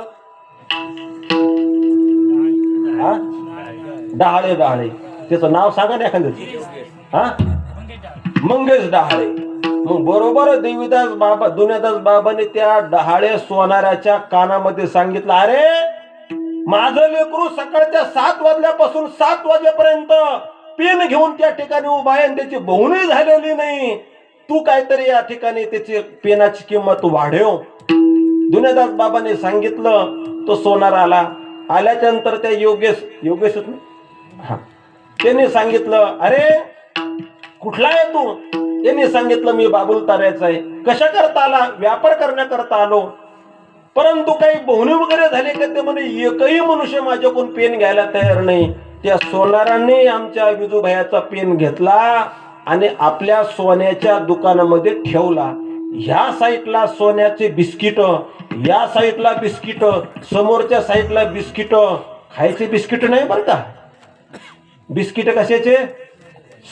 हा, डहाळे. डहाळे त्याचं नाव सांगा ना एखादं. हा, मंगेश डहाळे. मग बरोबर देवीदास बाबा, दुनियादास बाबाने त्या डहाळे सोनाराच्या कानामध्ये सांगितलं अरे माझं लेकरू सकाळच्या 7 वाजल्यापासून 7 वाजेपर्यंत पेन घेऊन त्या ठिकाणी उभा आहे आणि त्याची भवनी झालेली नाही. तू काहीतरी या ठिकाणी त्याची पेनाची किंमत वाढव. दुनियादास बाबाने सांगितलं. तो सोनार आला. आल्याच्या नंतर त्या योगेश हा त्यांनी सांगितलं अरे कुठला आहे तू? त्यांनी सांगितलं मी बाबुल ताऱ्याचा आहे. कशा करता आला? व्यापार करण्याकरता आलो. परंतु काही भवनी वगैरे झाले का? ते म्हणे एकही मनुष्य माझ्याकडून पेन घ्यायला तयार नाही. त्या सोनारांनी आमच्या विजू भैयाचा पेन घेतला आणि आपल्या सोन्याच्या दुकानामध्ये ठेवला. ह्या साईडला सोन्याचे बिस्किट, या साईडला बिस्किट, समोरच्या साईडला बिस्किट. खायचे बिस्किट नाही बरं का, बिस्किट कशाचे?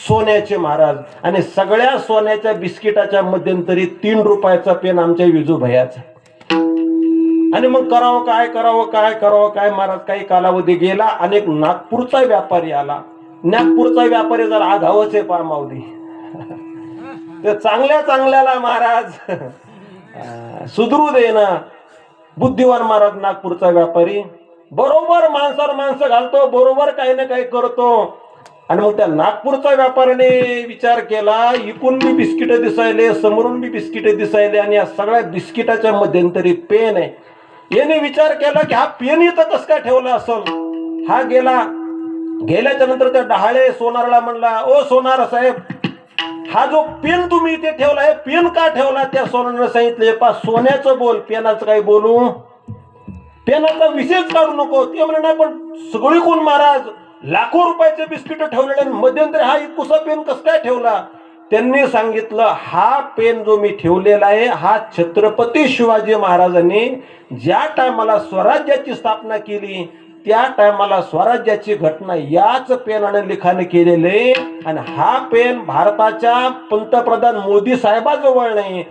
सोन्याचे महाराज. आणि सगळ्या सोन्याच्या बिस्किटाच्या मध्यंतरी 3 रुपयाचा पेन आमच्या विजू भैयाचा. आणि मग करावं काय महाराज. काही कालावधी गेला. अनेक नागपूरचा व्यापारी आला. नागपूरचा व्यापारी जर आघावच आहे पामावली. ते चांगल्याला महाराज सुधरू दे ना. बुद्धिवान महाराज नागपूरचा व्यापारी. बरोबर माणसावर माणसं घालतो, बरोबर काही ना काही करतो. आणि मग त्या नागपूरच्या व्यापाऱ्याने विचार केला, इकून बी बिस्किट दिसायले, समोरून बी बिस्किट दिसायले, आणि या सगळ्या बिस्किटाच्या मध्यंतरी पेन आहे. याने विचार केला की हा पेन इथं कस काय ठेवला असेल. हा गेल्याच्या नंतर त्या डहाळे सोनारला म्हणला, ओ सोनार साहेब, हा जो पेन तुम्ही इथे ठेवला, हे पेन का ठेवला? त्या सोनारने सांगितले, पा सोन्याचं बोल, पेनाचं काही बोलू, पेनाचा विषयच काढू नको. ते म्हणे, नाही पण सगळी कोण महाराज लाखो रुपयाचे बिस्किट ठेवलेले, मध्यंतरी हा इतकुसा पेन कस काय ठेवला? त्यांनी सांगितलं, हा पेन जो मी ठेवलेला आहे, हा छत्रपती शिवाजी महाराजांनी ज्या टायमाला स्वराज्याची स्थापना केली, त्या टायमाला स्वराज्याची घटना याच पेनाने लिखाण केलेले. आणि हा पेन भारताच्या पंतप्रधान मोदी साहेबाजवळ नाही,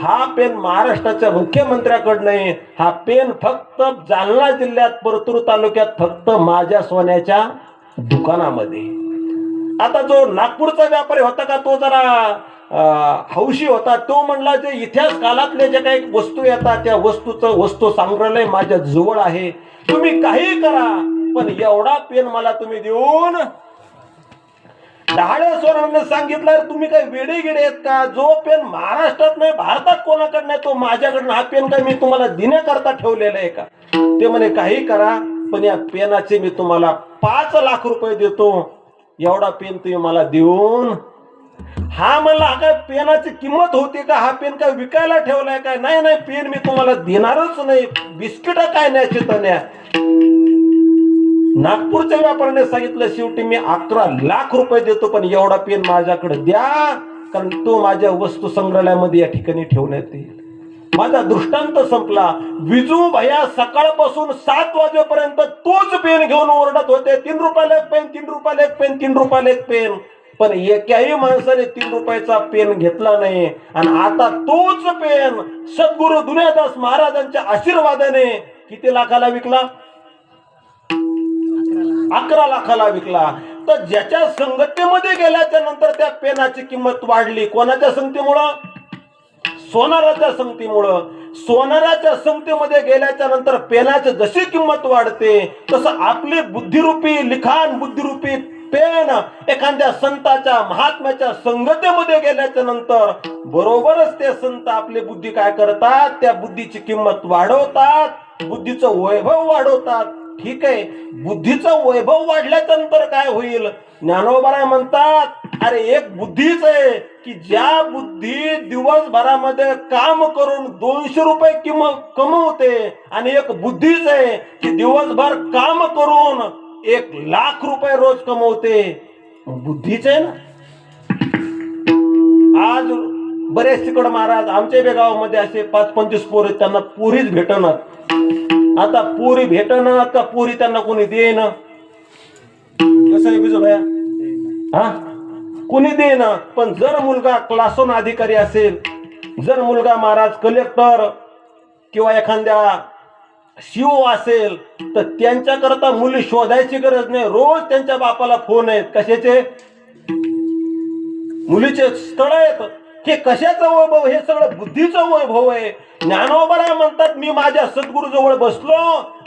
हा पेन महाराष्ट्राच्या मुख्यमंत्र्याकडे नाही, हा पेन फक्त जालना जिल्ह्यात परतूर तालुक्यात फक्त माझ्या सोन्याच्या दुकानामध्ये. आता जो नागपूरचा व्यापारी होता का, तो जरा हौशी होता. तो म्हणला, जे इतिहास काळातले जे काही वस्तू येतात, त्या वस्तू संग्रहालय माझ्या जवळ आहे, तुम्ही काही करा, पण एवढा पेन मला तुम्ही देऊन. डहाळे सोनारने सांगितलं, तुम्ही काही वेडेगिडे आहेत का? जो पेन महाराष्ट्रात नाही, भारतात कोणाकडे नाही, तो माझ्याकडनं. हा पेन काय मी तुम्हाला देण्याकरता ठेवलेला आहे का? ते म्हणे, काही करा, पण या पेनाचे मी तुम्हाला 5 लाख रुपये देतो, एवढा पेन तुम्ही मला देऊन. हा म्हणला, हा काय पेनाची किंमत होती का? हा पेन काय विकायला ठेवलाय काय? नाही नाही, पेन मी तुम्हाला देणारच नाही, बिस्किट काय न्यायचे तर न्या. नागपूरच्या व्यापाऱ्याने सांगितलं, शेवटी मी 11 लाख रुपये देतो, पण एवढा पेन माझ्याकडे द्या, कारण तो माझ्या वस्तू संग्रहालयामध्ये या ठिकाणी ठेवण्यात येईल. माझा दृष्टांत संपला. विजू भैया सकाळपासून 7 वाजेपर्यंत तोच पेन घेऊन ओरडत होते, 3 रुपयाला एक पेन, 3 रुपयाला एक पेन, 3 रुपयाला एक पेन. पण एकाही माणसाने 3 रुपयाचा पेन घेतला नाही. आणि आता तोच पेन सद्गुरू दुनियादास महाराजांच्या आशीर्वादाने किती लाखाला विकला? 11 लाखाला विकला. तर ज्याच्या संगतीमध्ये गेल्याच्या नंतर त्या पेनाची किंमत वाढली. कोणाच्या संगतीमुळं? सोनाराच्या संगतीमुळं. सोनाराच्या संगतीमध्ये गेल्याच्या नंतर पेनाची जशी किंमत वाढते, तसं आपली बुद्धिरूपी लिखाण, बुद्धिरूपी पेन एखाद्या संताच्या, महात्म्याच्या संगतीमध्ये गेल्याच्या नंतर बरोबरच ते संत आपली बुद्धी काय करतात? त्या बुद्धीची किंमत वाढवतात, बुद्धीचं वैभव वाढवतात. ठीक आहे, बुद्धीचं वैभव वाढल्याच्या नंतर काय होईल? ज्ञानोबा म्हणतात, अरे एक बुद्धीच आहे की ज्या बुद्धी दिवसभरामध्ये काम करून 200 रुपये कमवते, आणि एक बुद्धीच आहे की दिवसभर काम करून 1 लाख रुपये रोज कमवते. बुद्धीच आहे ना. आज बरेच तिकड महाराज आमच्या बेगावामध्ये असे 5-25 पोरे, त्यांना पुरीच भेटणार. आता पुरी भेटणार का पुरी त्यांना कोणी देईन? कसं आहे बिजू भया? हा, कोणी देईन. पण जर मुलगा क्लास 1 अधिकारी असेल, जर मुलगा महाराज कलेक्टर किंवा एखाद्या शिओ असेल, तर त्यांच्याकरता मुली शोधायची गरज नाही. रोज त्यांच्या बापाला फोन आहेत. कशाचे? मुलीचे स्थळ आहेत. हे कशाचं वैभव? हे सगळं बुद्धीचं वैभव आहे. ज्ञानोबा म्हणतात, मी माझ्या सद्गुरूजवळ बसलो,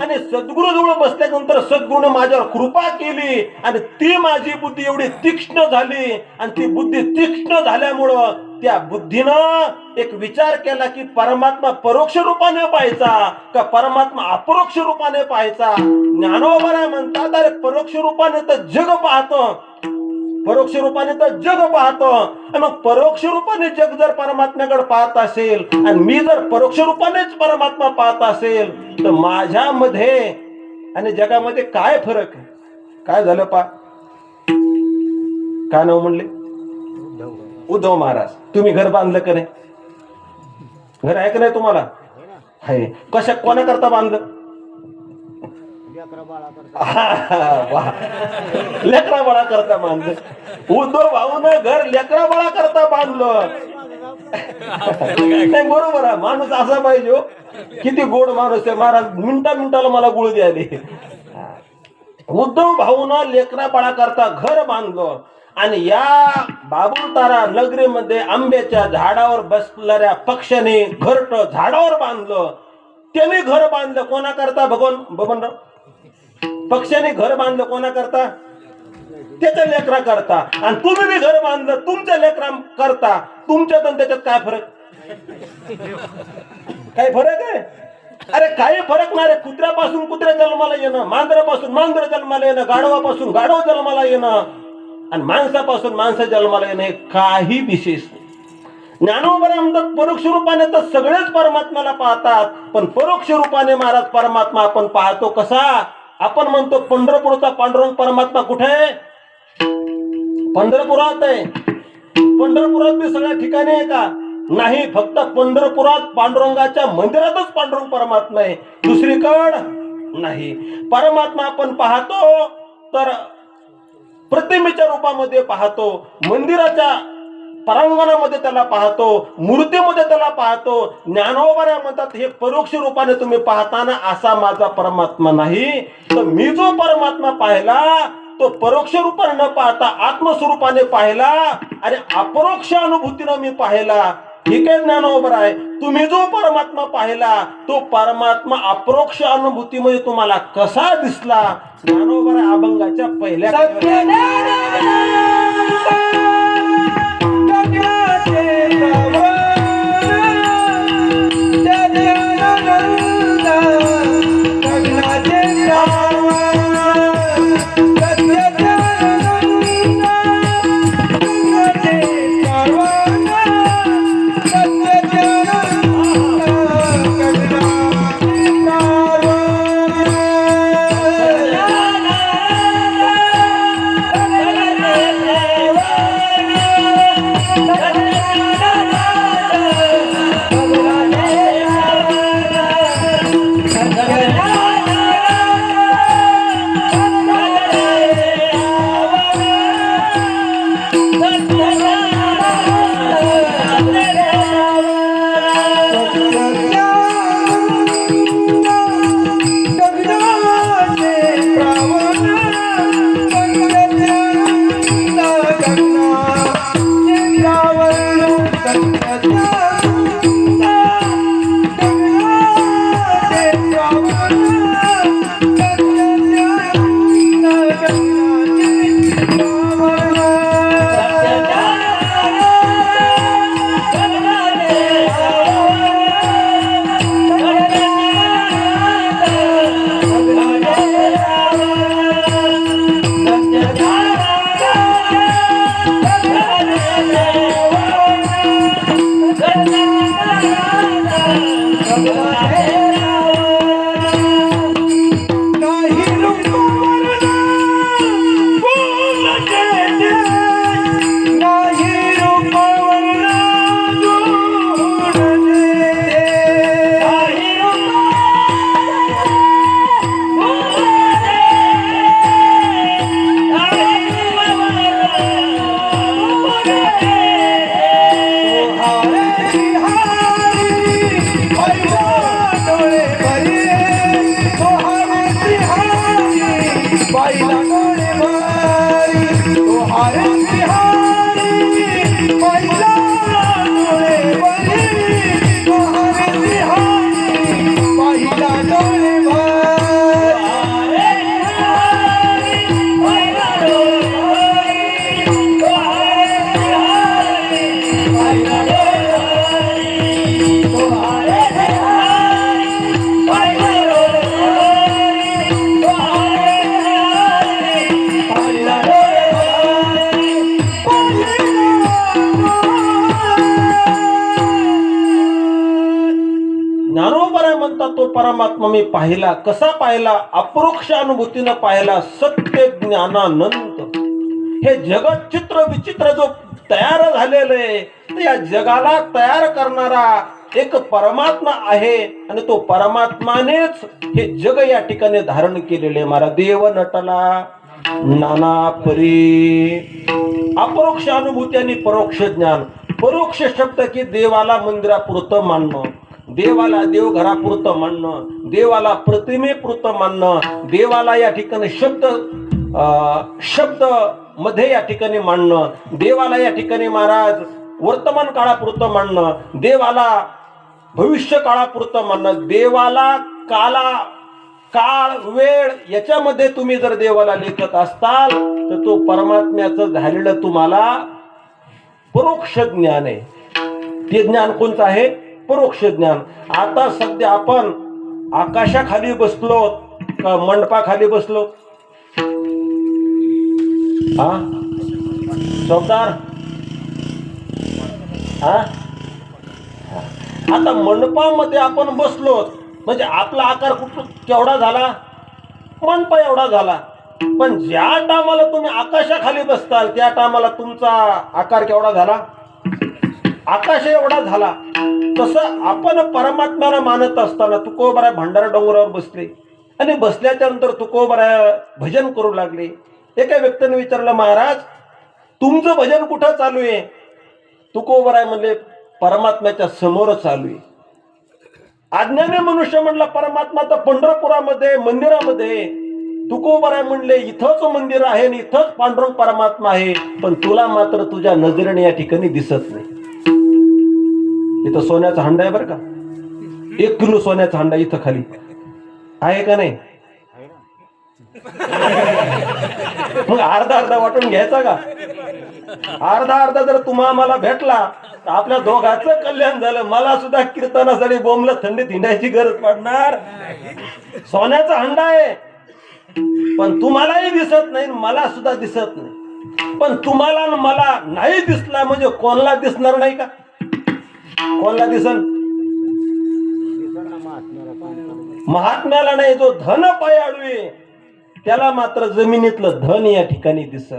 आणि सद्गुरूजवळ बसल्यानंतर सद्गुरूने माझ्यावर कृपा केली, आणि ती माझी बुद्धी एवढी तीक्ष्ण झाली. आणि ती बुद्धी तीक्ष्ण झाल्यामुळं त्या बुद्धीनं एक विचार केला की परमात्मा परोक्ष रूपाने पाहायचा का परमात्मा अपरोक्ष रूपाने पाहायचा. ज्ञानोबा म्हणतात, अरे परोक्ष रूपाने तर जग पाहतं, परोक्ष रूपाने तर जग पाहतं. मग परोक्ष रूपाने जग जर परमात्म्याकडे पाहत असेल, आणि मी जर परोक्ष रूपानेच परमात्मा पाहत असेल, तर माझ्यामध्ये आणि जगामध्ये काय फरक आहे? काय झालं पा? काय नाव म्हणले? उद्धव महाराज. तुम्ही घर बांधलं का नाही? घर आहे का नाही तुम्हाला? आहे. कशा कोणाकरता बांधलं? लेकरा बाळा करता बांधलं. उद्धव भाऊनं घर लेकरा बाळा करता बांधलं. नाही, बरोबर आहे. माणूस असा पाहिजे. किती गोड माणूस आहे महाराज. मिनिटाला मला गुळ द्याले. उद्धव भाऊनं लेकरा बाळा करता घर बांधलं. आणि या बाबुलतारा नगरीमध्ये आंब्याच्या झाडावर बसणाऱ्या पक्षाने घरट झाडावर बांधलं. त्याने घर बांधलं कोणा करता? बबनराव पक्षाने घर बांधलं कोणा करता? त्याच्या लेकरा करता, आणि तुम्ही बी घर बांधलं तुमच्या लेकरा करता, तुमच्यात आणि त्याच्यात काय फरक? काय फरक आहे? अरे काही फरक नाही रे. कुत्र्यापासून कुत्र्या जन्माला येणं, मांजरापासून मांजर जन्माला येणं, गाढवापासून गाढव जन्माला येणं, आणि माणसापासून माणसं जन्माला येणं, हे काही विशेष नाही. ज्ञानोबा म्हणतात परोक्ष रूपाने तर सगळेच परमात्म्याला पाहतात, पण परोक्ष रूपाने महाराज परमात्मा आपण पाहतो कसा? आपण म्हणतो पंढरपूरचा पांडुरंग परमात्मा कुठे आहे? पंढरपुरात आहे. पंढरपुरात बी सगळ्या ठिकाणी आहे का? नाही, फक्त पंढरपुरात पांडुरंगाच्या मंदिरातच पांडुरंग परमात्मा आहे, दुसरीकडं नाही. परमात्मा आपण पाहतो तर प्रतिमेच्या रूपामध्ये पाहतो, मंदिराच्या परांगणामध्ये त्याला पाहतो, मूर्तीमध्ये त्याला पाहतो. ज्ञानोबा म्हणतात हे परोक्ष रूपाने तुम्ही पाहताना असा माझा परमात्मा नाही, तर मी जो परमात्मा पाहिला तो परोक्ष रूपाने न पाहता आत्मस्वरूपाने पाहिला आणि अपरोक्ष अनुभूतीनं मी पाहिला. ठीक आहे ज्ञानोबा आहे, तुम्ही जो परमात्मा पाहिला तो परमात्मा अपरोक्ष अनुभूतीमध्ये तुम्हाला कसा दिसला? ज्ञानोबा अभंगाच्या पहिल्या तो परमात्मा मी पाहिला. कसा पाहिला? अपरोक्ष अनुभूतीनं पाहिला. सत्य ज्ञानानंद. हे जगत चित्र विचित्र जो तयार झालेलं आहे, या जगाला तयार करणारा एक परमात्मा आहे आणि तो परमात्मानेच हे जग या ठिकाणी धारण केलेले. मारा देव नटला नाना परी. अपरोक्ष अनुभूती आणि परोक्ष ज्ञान. परोक्ष शब्द की देवाला मंदिरापुरतं मानणं, देवाला देवघरापुरतं मानणं, देवाला प्रतिमेपुरतं मानणं, देवाला या ठिकाणी शब्द मध्ये या ठिकाणी मानणं, देवाला या ठिकाणी महाराज वर्तमान काळापुरतं मानणं, देवाला भविष्य काळापुरतं मानणं, देवाला काळ वेळ याच्यामध्ये तुम्ही जर देवाला लेखत असताल तर तो परमात्म्याचं झालेलं तुम्हाला परोक्ष ज्ञान आहे. ते ज्ञान कोणतं आहे? परोक्ष ज्ञान. आता सध्या आपण आकाशाखाली बसलो का मंडपाखाली बसलो? हा चौदार हा. आता मंडपामध्ये आपण बसलो म्हणजे आपला आकार कुठं केवढा झाला? मंडपा एवढा झाला. पण ज्या टायमाला तुम्ही आकाशाखाली बसताल त्या टायमाला तुमचा आकार केवढा झाला? आकाश एवढा झाला. तसं आपण परमात्म्याला मानत असताना तुकोबरा भंडारा डोंगरावर बसले आणि बसल्याच्या नंतर तुकोबरा भजन करू लागले. एका व्यक्तीने विचारलं, महाराज तुमचं भजन कुठं चालू आहे? तुकोबरा म्हणले, परमात्म्याच्या समोर चालू आहे. अज्ञानी मनुष्य म्हणला, परमात्मा तर पंढरपुरामध्ये मंदिरामध्ये. तुकोबरा म्हणले, इथंच मंदिर आहे आणि इथंच पांडुरंग परमात्मा आहे, पण तुला मात्र तुझ्या नजरेने या ठिकाणी दिसत नाही. इथं सोन्याचा हंडा आहे बरं का, 1 किलो सोन्याचा हंडा इथं खाली आहे का नाही? मग अर्धा अर्धा वाटून घ्यायचा का? अर्धा अर्धा जर तुम्हा मला भेटला तर आपल्या दोघांचं कल्याण झालं. मला सुद्धा कीर्तनासाठी बोंबला थंडीत हिंडायची गरज पडणार. सोन्याचा हंडा आहे पण तुम्हालाही दिसत नाही, मला सुद्धा दिसत नाही. पण तुम्हाला मला नाही दिसला म्हणजे कोणाला दिसणार नाही का? कोणाला दिसन? महात्म्याला नाही. जो धन पायाळू आहे त्याला मात्र जमिनीतलं धन या ठिकाणी दिसत.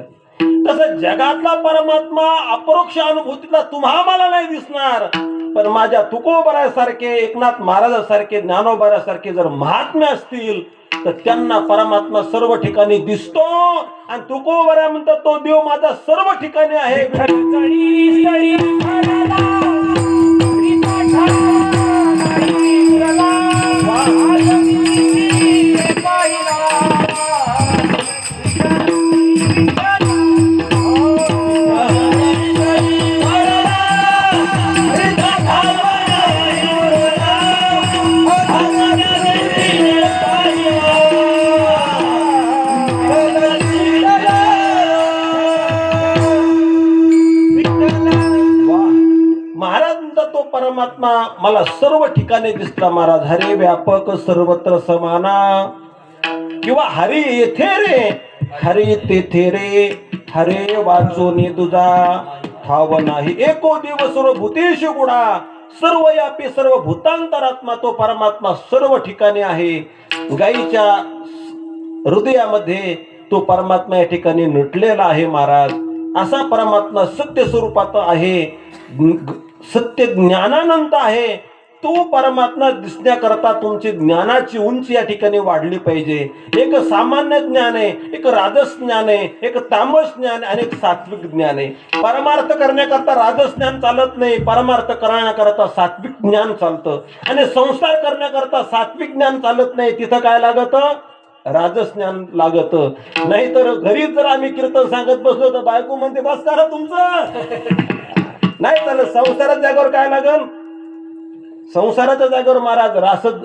तसं जगातला परमात्मा अपरोक्ष अनुभूतीला तुम्हा मला नाही दिसणार, पण माझ्या तुकोबरासारखे, एकनाथ महाराजासारखे, ज्ञानोबारासारखे जर महात्मे असतील तर त्यांना परमात्मा सर्व ठिकाणी दिसतो. आणि तुकोबरा म्हणतात, तो देव माझा सर्व ठिकाणी आहे. परमात्मा मला सर्व ठिकाणी दिसला. महाराज, हरे व्यापक सर्वत्र समाना, किंवा हरी येथे रे, हरी तेथे रे, हरे वाचोनी तुझा ठाव नाही. एको देव सर्व भूतेषु गुणा, सर्व यापी सर्व भूतांतरात्मा तो परमात्मा सर्व ठिकाणी आहे. गाईच्या हृदयामध्ये तो परमात्मा या ठिकाणी नटलेला आहे. महाराज, असा परमात्मा सत्य स्वरूपात आहे, सत्य ज्ञानानंत आहे. तो परमात्मा दिसण्याकरता तुमची ज्ञानाची उंची या ठिकाणी वाढली पाहिजे. एक सामान्य ज्ञान आहे, एक राजस ज्ञान आहे, एक तामस ज्ञान आणि एक सात्विक ज्ञान आहे. परमार्थ करण्याकरता राजस ज्ञान चालत नाही, परमार्थ करण्याकरता सात्विक ज्ञान चालतं. आणि संसार करण्याकरता सात्विक ज्ञान चालत नाही, तिथं काय लागत? राजस ज्ञान लागत. नाहीतर घरी जर आम्ही कीर्तन सांगत बसलो तर बायको म्हणते, बस करा तुमचं. नाही तर संसाराच्या जागेवर काय लागल? संसाराच्या जागेवर महाराज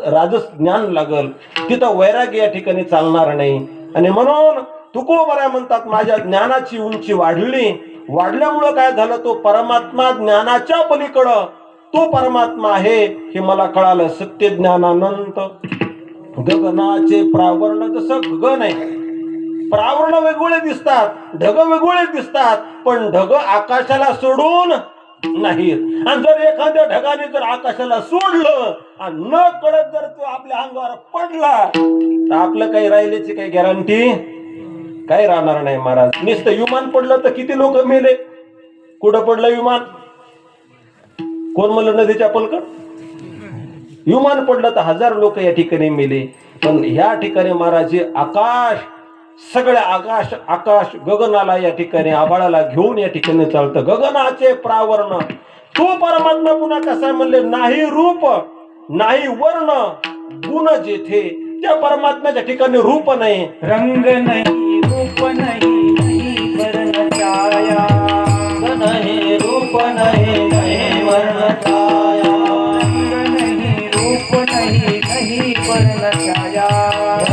राजस ज्ञान लागल. तिथं वैराग्य या ठिकाणी चालणार नाही. आणि म्हणून तुकोबरा म्हणतात, माझ्या ज्ञानाची उंची वाढली. वाढल्यामुळं काय झालं? तो परमात्मा ज्ञानाच्या पलीकडं तो परमात्मा आहे हे मला कळालं. सत्य ज्ञानानंत गगनाचे प्रावरण. जसं गगन आहे, प्रावरण वेगवेगळे दिसतात, ढग वेगवेगळे दिसतात, पण ढग आकाशाला सोडून नाहीत. आणि जर एखाद्या ढगाने जर आकाशाला सोडलं आणि न कळत जर तो आपल्या अंगावर पडला तर आपलं काही राहिल्याची काही गॅरंटी काही राहणार नाही. महाराज, नुसतं विमान पडलं तर किती लोक मेले? कुठं पडलं विमान? कोण म्हणलं? नदीच्या पलकड. विमान पडलं तर 1000 लोक या ठिकाणी मेले. पण या ठिकाणी महाराज आकाश, सगळ्या आकाश गगनाला या ठिकाणी आभाळाला घेऊन या ठिकाणी चालतं. गगनाचे प्रावरण तो परमात्मा पुन्हा कसा म्हणले, नाही रूप नाही वर्ण गुण जेथे. त्या परमात्म्याच्या ठिकाणी रूप नाही, रंग नाही, रूप नाही, वर्ण छाया. नाही रूप नाही, वर्ण छाया. रंग नाही, रूप नाही, वर्ण छाया.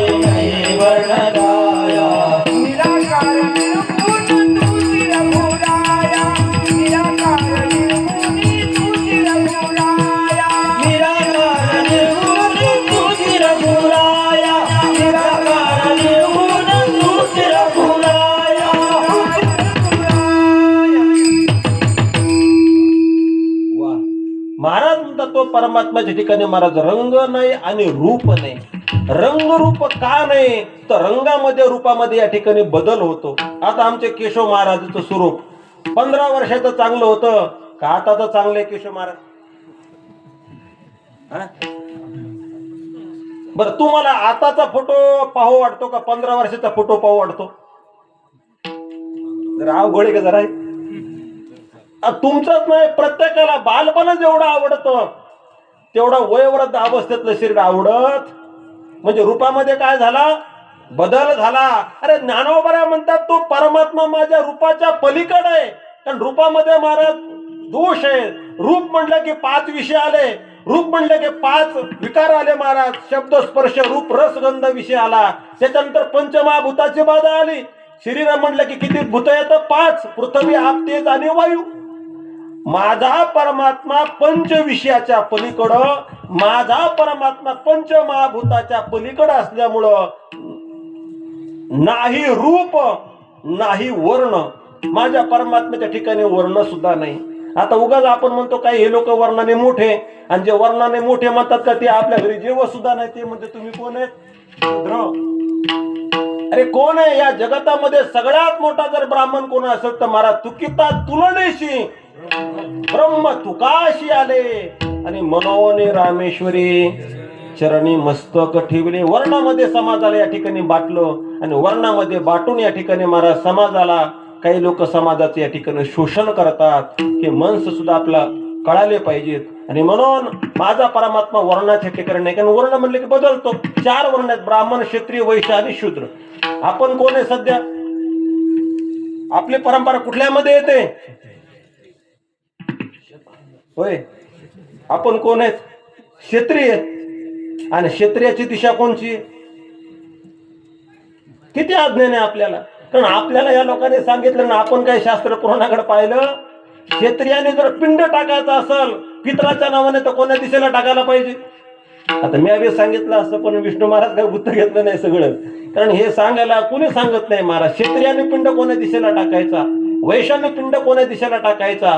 नाही वर्णराया निराकार निर्गुण तुझी रघुराया निराकार निर्गुणी तुझी रघुराया निराकार निर्गुण तुझी रघुराया निराकार निर्गुण तुझी रघुराया वा महाराज म्हणतात तो परमात्म्याच्या ठिकाणी महाराज रंग नाही आणि रूप नाही. रंग रूप का नाही तर रंगामध्ये रूपामध्ये या ठिकाणी बदल होतो. आता आमचे केशव महाराजाचं स्वरूप 15 वर्षाचं चांगलं होतं का आता तर चांगले केशव महाराज? हा? बरं तुम्हाला आताचा फोटो पाहू वाटतो का 15 वर्षाचा फोटो पाहू वाटतो? जरा अवघड का जरा तुमचंच नाही प्रत्येकाला बालपण जेवढं आवडतं तेवढा वयोवृद्ध अवस्थेतलं शरीर आवडत. म्हणजे रूपामध्ये काय झाला बदल झाला. अरे ज्ञानोबा म्हणतात तो परमात्मा माझ्या रूपाच्या पलीकडे आहे. कारण रूपामध्ये महाराज दोष आहे. रूप म्हणलं की 5 विषय आले. रूप म्हणलं की 5 विकार आले महाराज. शब्द स्पर्श रूप रस गंध विषय आला. त्याच्यानंतर पंचमहाभूताची बाधा आली. शरीर म्हणलं की किती भूत येतं 5 पृथ्वी आप तेज आणि वायू. माझा परमात्मा पंच विषयाच्या पलीकडं माझा परमात्मा पंचमहाभूताच्या पलीकडं असल्यामुळं नाही रूप नाही वर्ण. माझ्या परमात्म्याच्या ठिकाणी वर्ण सुद्धा नाही. आता उगाच आपण म्हणतो काय हे लोक वर्णाने मोठे आणि जे वर्णाने मोठे म्हणतात का ते आपल्या घरी जेवण सुद्धा नाही ते म्हणजे तुम्ही कोण आहेत? शूद्र. अरे कोण आहे या जगतामध्ये सगळ्यात मोठा जर ब्राह्मण कोण असेल तर महाराज तुकिता तुलनेशी ब्रह्म तुकाशी आले आणि मनोने रामेश्वरी चरणी मस्तक ठेवले. वर्णामध्ये समाजाला या ठिकाणी बाटलं आणि वर्णामध्ये बाटून या ठिकाणी महाराज समाजाला काही लोक समाजाचे या ठिकाणी शोषण करतात. हे मनस सुद्धा आपला कळाले पाहिजेत. आणि म्हणून माझा परमात्मा वर्णाच्या ठिकाणी नाही. कारण वर्ण म्हणले की बदलतो. 4 वर्ण आहेत ब्राह्मण क्षत्रिय वैश्य आणि शूद्र. आपण कोण आहे सध्या? आपली परंपरा कुठल्यामध्ये येते? होय आपण कोण आहेत? क्षत्रिय. आणि क्षत्रियाची दिशा कोणची? किती अज्ञान आहे आपल्याला. कारण आपल्याला या लोकांनी सांगितलं ना आपण काही शास्त्र पुराणाकडे पाहिलं क्षत्रियाने जर पिंड टाकायचा असेल पितराच्या नावाने तर कोणत्या दिशेला टाकायला पाहिजे? आता मी आधी सांगितलं असं पण विष्णू महाराज काही उत्तर घेतलं नाही सगळं. कारण हे सांगायला कोणी सांगत नाही महाराज. क्षत्रियाने पिंड कोण्या दिशेला टाकायचा वैश्याने पिंड कोण्या दिशेला टाकायचा.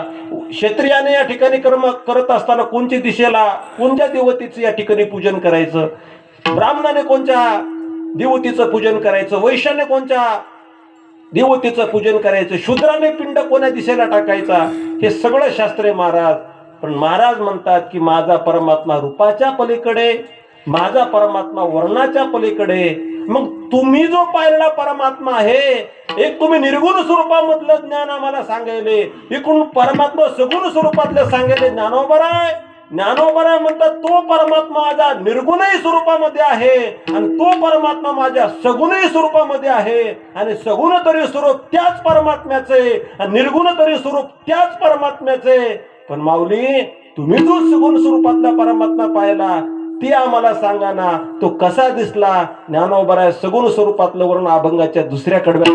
क्षत्रियाने या ठिकाणी कर्म करत असताना कोणत्या दिशेला कोणत्या देवतेचं या ठिकाणी पूजन करायचं. ब्राह्मणाने कोणत्या देवतेचं पूजन करायचं. वैश्याने कोणत्या देवतेचं पूजन करायचं. शूद्राने पिंड कोण्या दिशेला टाकायचा. हे सगळं शास्त्रे महाराज. पण महाराज म्हणतात की माझा परमात्मा रूपाच्या पलीकडे माझा परमात्मा वर्णाच्या पलीकडे. मग तुम्ही जो पाहिलेला परमात्मा आहे एक तुम्ही निर्गुण स्वरूपामधलं ज्ञान आम्हाला सांगायले एकूण परमात्मा सगुण स्वरूपातलं सांगायले ज्ञानोबा आहे. ज्ञानोबा म्हणतात तो परमात्मा माझ्या निर्गुणही स्वरूपामध्ये आहे आणि तो परमात्मा माझ्या सगुणही स्वरूपामध्ये आहे. आणि सगुण तरी स्वरूप त्याच परमात्म्याचे आणि निर्गुण तरी स्वरूप त्याच परमात्म्याचे. पण माऊली तुम्ही जो सगुण स्वरूपातला परमात्मा पाहिला ते आम्हाला सांगा ना तो कसा दिसला? ज्ञानोबा सगुण स्वरूपातलं वर्ण अभंगाच्या दुसऱ्या कडव्या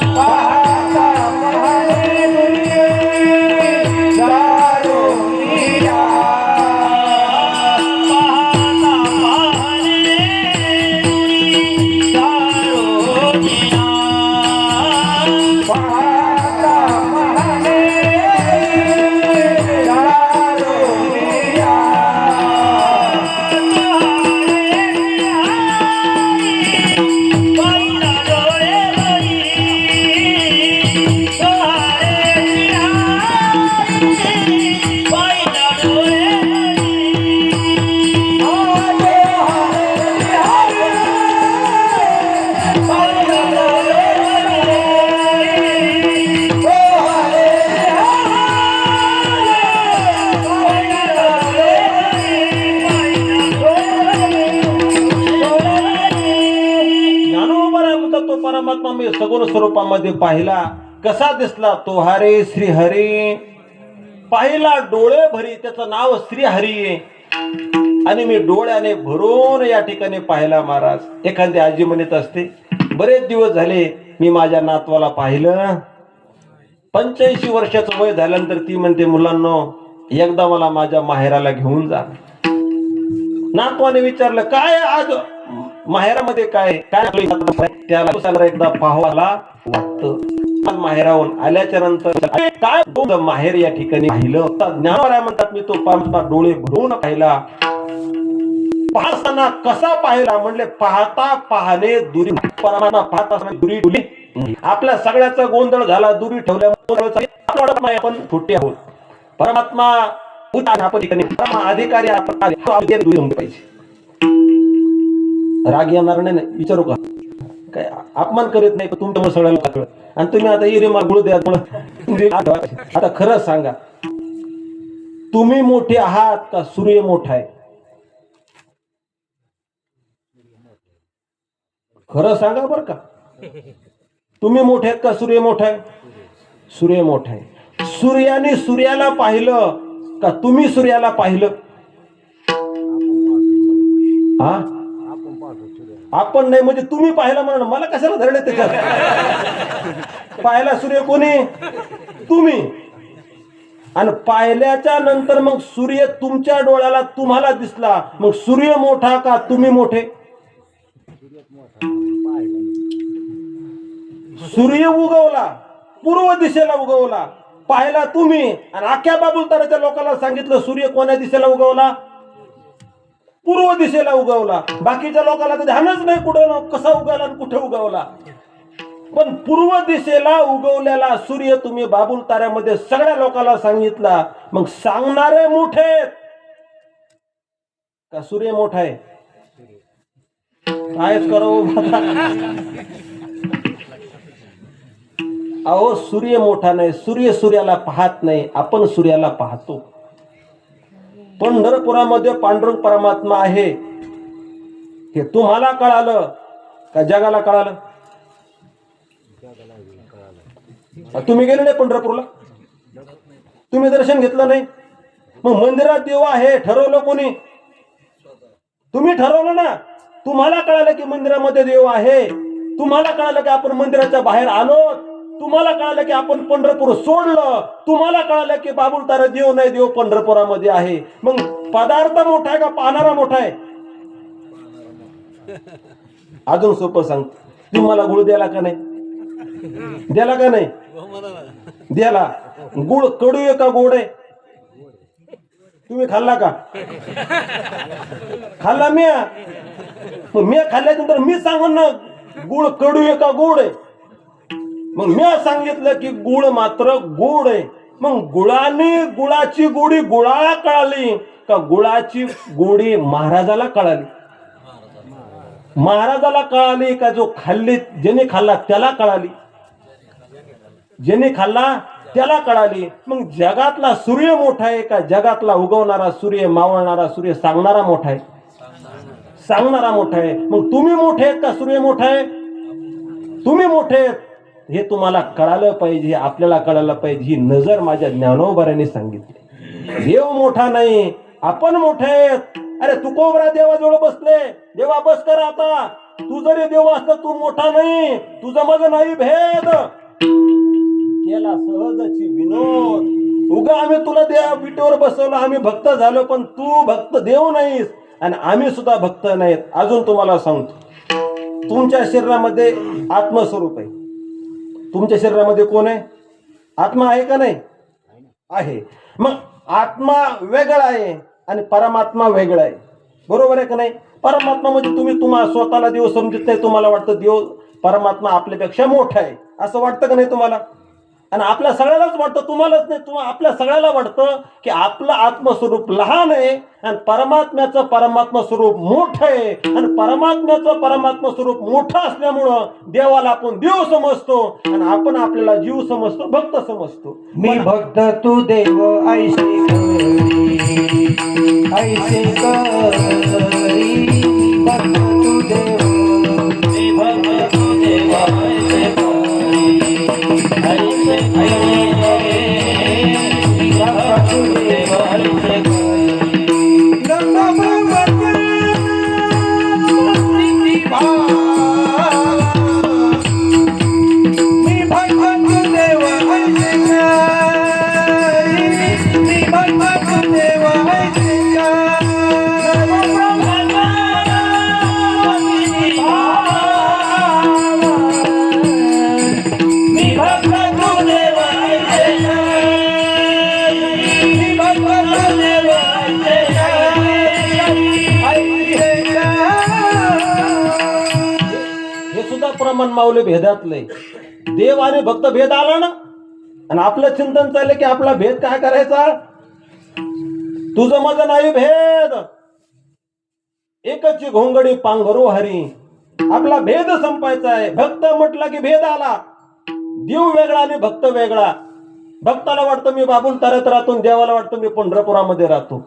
पाहता पाहणे दुनिये दारुनिया. पाहता पाहणे दारुनिया. पाहता पाहणे दारुनिया. पहिला डोळे बाई, सहारे निहारी. पहिला डोळे आले हरे हरे पहिला डोळे ओ हरे ज्ञानोबा म्हणतात तो परमात्मा मी सगुण स्वरूपामध्ये पाहिला. कसा दिसला तो हरे श्रीहरी. पाहिला डोळे भरी, त्याचं नाव श्रीहरी आहे. आणि मी डोळ्याने भरून या ठिकाणी पाहिला महाराज. एखादी आजी म्हणत असते बरेच दिवस झाले मी माझ्या नातवाला पाहिलं. 85 वर्षाचं वय झाल्यानंतर ती म्हणते मुलांनो एकदा मला माझ्या माहेराला घेऊन जा. नातवाने विचारलं काय आज माहेरामध्ये काय काय त्याला एकदा पाहावाला वाटतं. आज माहेराहून आल्याच्या नंतर काय तुझं माहेर या ठिकाणी पाहिलं. ज्ञानोबा म्हणतात मी तो परमात्मा डोळे भरून पाहिला. पाहताना कसा पाहिला म्हणले पाहता पाहणे दुरी. परमात्मा पाहत असताना दुरी ठेवली. आपल्या सगळ्याचा गोंधळ झाला. दुरी ठेवल्यामुळे आपण छोटे आहोत. परमात्मा आपण ठिकाणी अधिकारी आपण दुरी ठेवली पाहिजे. राग येणार नाही ना विचारू का काय अपमान करीत नाही तुमच्या सगळ्या कळत. आणि तुम्ही आता इरे मला गुळ द्या. आता खरं सांगा तुम्ही मोठे आहात का सूर्य मोठा आहे? खरं सांगा बरं का. तुम्ही मोठे आहेत का सूर्य मोठा आहे? सूर्य मोठा आहे. सूर्याने सूर्याला पाहिलं का तुम्ही सूर्याला पाहिलं? हा आपण नाही म्हणजे तुम्ही पाहिलं म्हणून मला कशाला धरले त्याच्यात. पाहिला सूर्य कोणी? तुम्ही. आणि पाहिल्याच्या नंतर मग सूर्य तुमच्या डोळ्याला तुम्हाला दिसला. मग सूर्य मोठा का तुम्ही मोठे? सूर्य उगवला पूर्व दिशेला उगवला पाहिला तुम्ही. आणि अख्ख्या बाबुलताराच्या लोकांना सांगितलं सूर्य कोण्या दिशेला उगवला? पूर्व दिशेला उगवला. बाकीच्या लोकांना तर ध्यानच नाही कुठं कसा उगवला आणि कुठे उगवला. पण पूर्व दिशेला उगवलेला सूर्य तुम्ही बाबुल ताऱ्यामध्ये सगळ्या लोकांना सांगितला. मग सांगणारे मोठे का सूर्य मोठा आहे? कायच करावं. अहो सूर्य मोठा नाही. सूर्य सूर्याला पाहत नाही. आपण सूर्याला पाहतो. पंढरपुरामध्ये पांडुरंग परमात्मा आहे हे तुम्हाला कळालं का जगाला कळालं? तुम्ही गेले नाही पंढरपूरला? तुम्ही दर्शन घेतलं नाही? मग मंदिरात देव आहे ठरवलं कोणी? तुम्ही ठरवलं ना. तुम्हाला कळालं की मंदिरामध्ये देव आहे. तुम्हाला कळालं की आपण मंदिराच्या बाहेर आलो. तुम्हाला कळालं की आपण पंढरपूर सोडलं. तुम्हाला कळालं की बाबुलतारा देव नाही देव पंढरपुरामध्ये आहे. मग पदार्थ मोठा आहे का पाहणारा मोठा आहे? अजून सोपं सांग. तुम्हाला गुळ द्याला का नाही? द्याला का नाही? द्याला. गुळ कडू आहे का गोड आहे? तुम्ही खाल्ला का? खाल्ला म्या. मग म्या खाल्ल्यानंतर मी सांगून ना गुळ कडू आहे का गोड आहे. मग मी सांगितलं की गुळ मात्र गोड आहे. मग गुळाने गुळाची गोडी गुळाला कळाली का गुळाची गोडी महाराजाला कळाली? महाराजाला कळाली का जो खाल्ली ज्याने खाल्ला त्याला कळाली? ज्याने खाल्ला त्याला कळाली. मग जगातला सूर्य मोठा आहे का जगातला उगवणारा सूर्य मावळणारा सूर्य सांगणारा मोठा आहे? सांगणारा मोठा आहे. मग तुम्ही मोठे आहेत का सूर्य मोठा आहे? तुम्ही मोठे आहेत हे तुम्हाला कळालं पाहिजे. आपल्याला कळालं पाहिजे. ही नजर माझ्या ज्ञानोबारांनी सांगितली. देव मोठा नाही आपण मोठे आहेत. अरे तुकोबरा देवाजवळ बसले. देवा बस कर आता. तू जरी देव असला तू मोठा नाही, तुझं माझं नाही भेद. केला सहजची विनोद. उगा आम्ही तुला त्या विटेवर बसवलं, आम्ही भक्त झालो, पण तू भक्त देव नाहीस आणि आम्ही सुद्धा भक्त नाहीत. अजून तुम्हाला सांगतो, तुमच्या शरीरामध्ये आत्मस्वरूप आहे. तुमच्या शरीरामध्ये कोण आहे? आत्मा आहे का नाही? आहे. मग आत्मा वेगळा आहे आणि परमात्मा वेगळा आहे. बरोबर आहे का नाही? परमात्मा म्हणजे तुम्ही स्वतःला देव समजत नाही. तुम्हाला वाटतं देव परमात्मा आपल्यापेक्षा मोठा आहे, असं वाटतं का नाही तुम्हाला? आणि आपल्या सगळ्यालाच वाटतं, तुम्हालाच नाही, आपल्या सगळ्याला वाटतं की आपलं आत्मस्वरूप लहान आहे आणि परमात्म्याचं परमात्मा स्वरूप मोठं आहे. आणि परमात्म्याचं परमात्मा स्वरूप मोठं असल्यामुळं देवाला आपण देव समजतो आणि आपण आपल्याला जीव समजतो, भक्त समजतो. मी भक्त तू देव ऐसे करी, ऐसे करी. भक्त तू देव, मी भक्त तू देव ऐसे करी, ऐसे करी. मी भक्त तू देव ऐसे करी. नंद भगवती मी भक्त तू देव ऐसे करी, मी भक्त तू देव ऐसे मी भक्त तू देव ऐसे करी, मी भक्त तू देव ऐसे हे सुद्धा प्रमाण माऊली भेदातलंय. देव आणि भक्त भेद आला ना, आणि आपलं चिंतन चाललं की आपला भेद काय करायचा? तुझं माझं नाही भेद, एकच घोंगडी पांघरू हरी. आपला भेद संपायचा आहे. भक्त म्हटला की भेद आला. देव वेगळा आणि भक्त वेगळा. भक्ताला वाटतं मी बाबूल ताऱ्यात राहतो, देवाला वाटतं मी पंढरपुरामध्ये राहतो.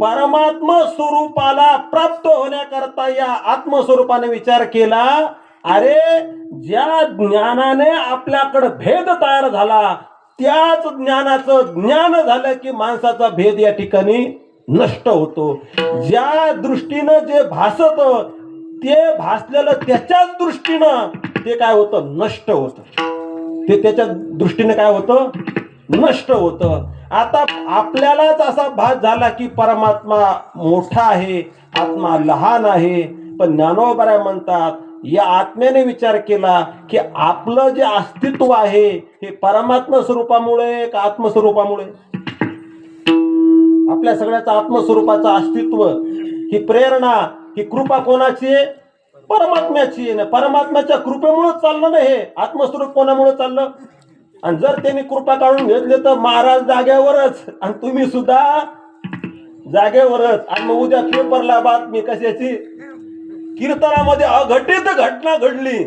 परमात्मा स्वरूपाला प्राप्त होण्याकरता या आत्मस्वरूपाने विचार केला. अरे, ज्या ज्ञानाने आपल्याकडे भेद तयार झाला, त्याच ज्ञानाचं ज्ञान झालं की माणसाचा भेद या ठिकाणी नष्ट होतो. ज्या दृष्टीनं जे भासत ते भासलेलं त्याच्याच दृष्टीनं ते काय होतं? नष्ट होतं. ते त्याच्या दृष्टीने काय होतं? नष्ट होतं. आता आपल्यालाच असा भास झाला की परमात्मा मोठा आहे, आत्मा लहान आहे. पण ज्ञानोबराय म्हणतात, या आत्म्याने विचार केला की आपलं जे अस्तित्व आहे हे परमात्मा स्वरूपामुळे का आत्मस्वरूपामुळे? आपल्या सगळ्याचं आत्मस्वरूपाचं अस्तित्व, ही प्रेरणा, ही कृपा कोणाची आहे? परमात्म्याची आहे. परमात्म्याच्या कृपेमुळेच चाललं ना हे. आत्मस्वरूप कोणामुळे चाललं? आणि जर त्यांनी कृपा काढून घेतले तर महाराज जाग्यावरच आणि तुम्ही सुद्धा जागेवरच. आणि मग उद्या पेपरला बातमी कशाची? कीर्तनामध्ये अघटित घटना घडली.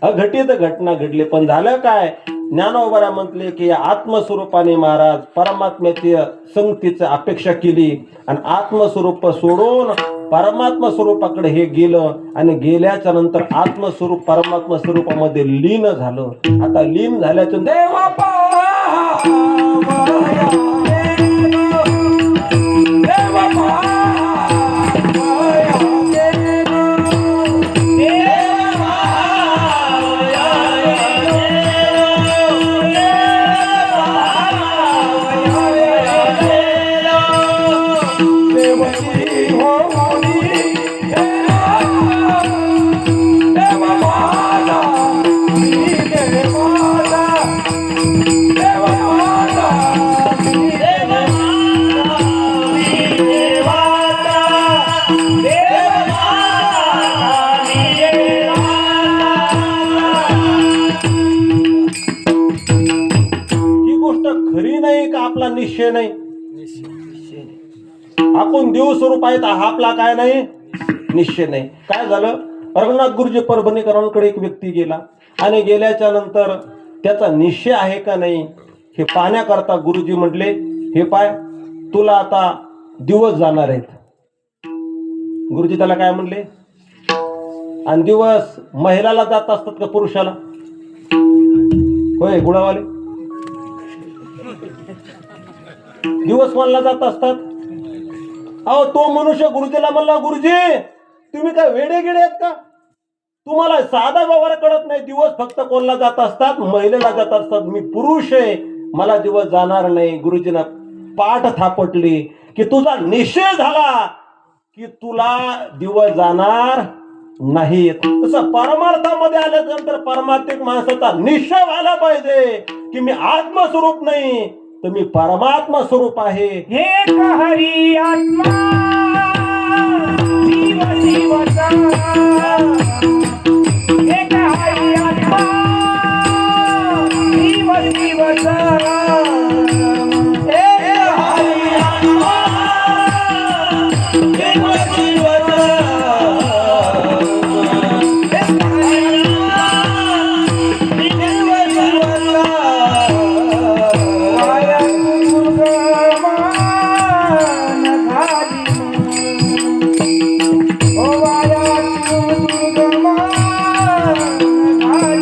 अघटित घटना घडली. पण झालं काय? ज्ञानोबराय म्हटले की या आत्मस्वरूपाने महाराज परमात्म्याची संगतीची अपेक्षा केली आणि आत्मस्वरूप सोडून परमात्मा स्वरूपाकडे हे गेलं आणि गेल्याच्या नंतर आत्मस्वरूप परमात्मा स्वरूपामध्ये लीन झालं. आता लीन झाल्याच्या देवा खरी नाही का आपला निश्चय नाही? आपण देव स्वरूप आहेत हा आपला काय नाही? निश्चय नाही. काय झालं? रघुनाथ गुरुजी परभणीकरांकडे एक व्यक्ती गेला आणि गेल्याच्या नंतर त्याचा निश्चय आहे का नाही हे पाहण्याकरता गुरुजी म्हटले, हे पाय, तुला आता दिवस जाणार आहेत. गुरुजी त्याला काय म्हणले? आणि दिवस महिलाला जात असतात का पुरुषाला? होय गुळावाले, दिवस कोणाला जात असतात? अहो तो मनुष्य गुरुजीला म्हणला, गुरुजी तुम्ही काय वेडे गेडे आहेत का? तुम्हाला साधा व्यवहार कळत नाही. दिवस फक्त कोणाला जात असतात, महिलेला जात असतात. मी पुरुष आहे, मला दिवस जाणार नाही. गुरुजींना पाठ थापटली की तुझा निश्चय झाला की तुला दिवस जाणार नाही. तसं परमार्थामध्ये आल्यानंतर परमार्थिक माणसाचा निश्चय व्हायला पाहिजे की मी आत्मस्वरूप नाही तर मी परमात्मा स्वरूप आहे. एक हरी आत्मा जीव शिवचा, एक हरी आत्मा जीव शिवचा, एक हरी आत्मा जीव शिवचा, एक हरी आत्मा जीव शिवचा. वाया दुर्गमान झाली, ओ वाया दुर्गमान झाली.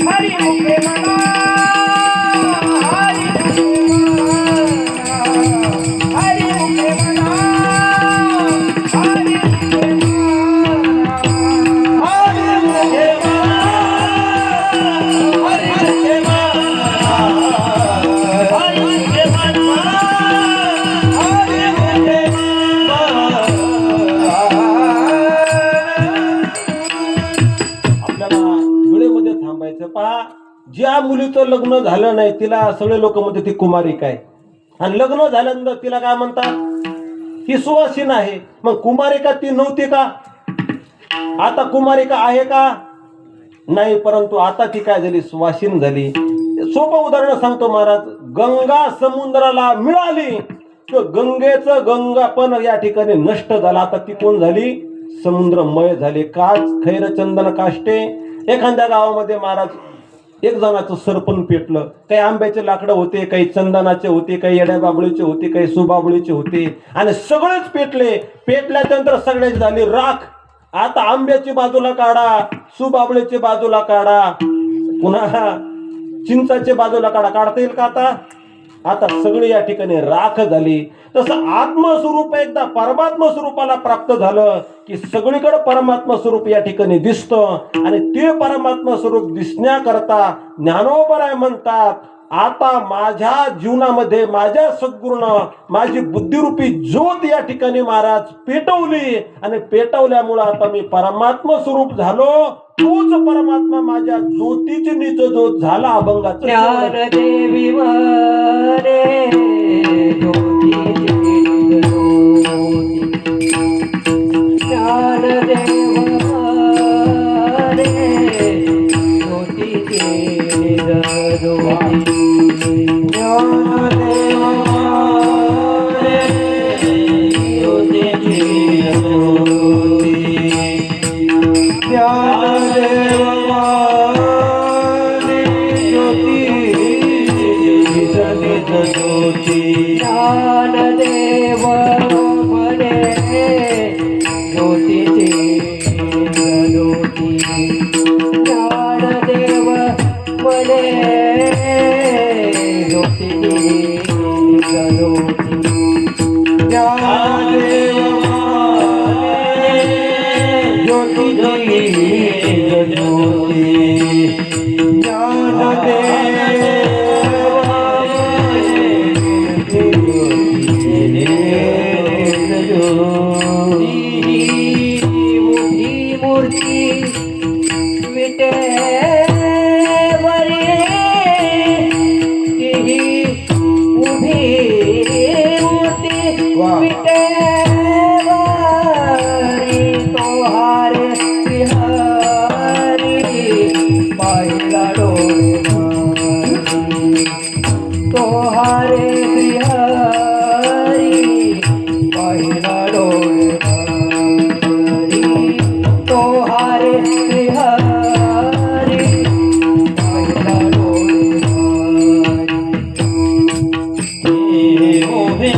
हरी मुखे म्हणा, हरी मुखे म्हणा, हरी मुखे म्हणा, हरी मुखे म्हणा, हरी मुखे म्हणा, हरी मुखे म्हणा, हरी मुखे आपल्याला वेळेमध्ये थांबायचं. पहा, ज्या मुलीचं लग्न झालं नाही तिला सगळे लोक म्हणतात ती कुमारिका आहे, आणि लग्न झाल्यानंतर तिला काय म्हणतात, ही सुवासिन आहे. मग कुमारिका ती नव्हती का? आता कुमारिका आहे का? नाही, परंतु आता ती काय झाली, सुवासिन झाली. सोपं उदाहरण सांगतो महाराज. गंगा समुद्राला मिळाली तर गंगेचं गंगापण या ठिकाणी नष्ट झाला. आता ती कोण झाली, समुद्रमय झाले. काच खैर चंदन काष्टे. एखाद्या गावामध्ये महाराज एक जणाचं सरपण पेटलं. काही आंब्याचे लाकडं होते, काही चंदनाचे होते, काही येड्या बाबळीचे होते, काही सुबाबळीचे होते, आणि सगळेच पेटले. पेटल्यानंतर सगळ्याची झाली राख. आता आंब्याची बाजूला काढा, सुबाबळीची बाजूला काढा, पुन्हा चिंचाचे बाजूला काढा, काढता येईल का? आता सगळी या ठिकाणी राख झाली. तसं आत्मस्वरूप एकदा परमात्मा स्वरूपाला प्राप्त झालं की सगळीकडे परमात्मा स्वरूप या ठिकाणी दिसतं. आणि ते परमात्मा स्वरूप दिसण्याकरता ज्ञानोबराय म्हणतात, आता माझ्या जीवनामध्ये माझ्या सद्गुरूनं माझी बुद्धिरूपी ज्योत या ठिकाणी महाराज पेटवली, आणि पेटवल्यामुळं आता मी परमात्मा स्वरूप झालो. तोच परमात्मा माझ्या ज्योतीची निज ज्योत झाला अभंगाचा. ज्ञानदेवी वरे ज्योतीची ज्योती, ज्ञानदेव वरे ज्योतीची ज्योती, ज्ञानदेव वरे ज्योतीची ज्योती, ज्ञानदेव माने ज्योती जनित ज्योती, ज्ञानदेव म्हणे ज्योतीची ज्योती, ज्ञानदेव म्हणे ज्योतीची ज्योती, ज्ञानदेव माने ज्योती जनित ज्योती, ज्ञानदेव माने ज्योती जनित ज्योती. मोठी मूर्ती विटेवरी, तीही उभी मूर्ती विटेवरी, तोहारे विहारी पाहिला डोळी, तोहारे विहारी पाहिला डोळी, तोहारे विहारी पाहिला डोळी. उभी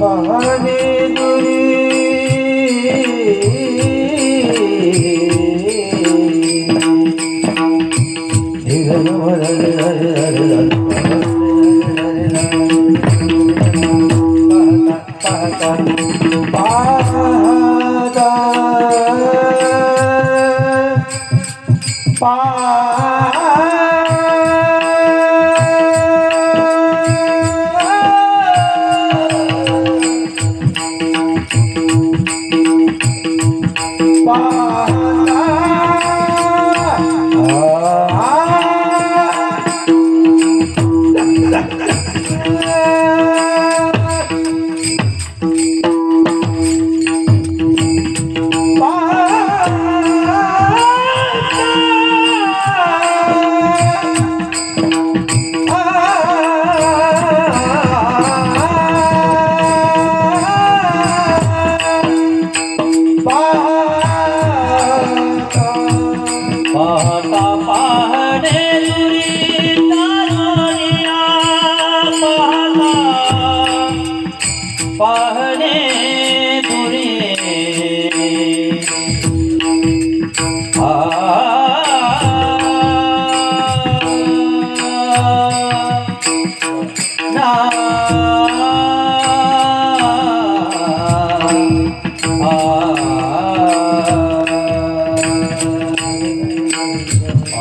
पाहणे दुरी पाहता पाहणे दुरी तारुण्या पाहता पाहणे दुरी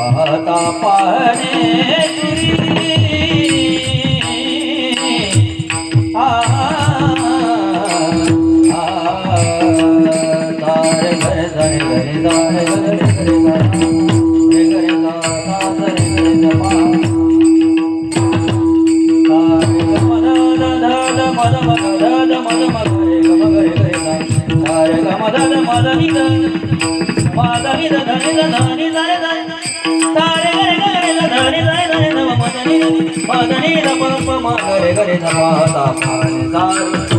पाहता पाहणे पाहता पाहणे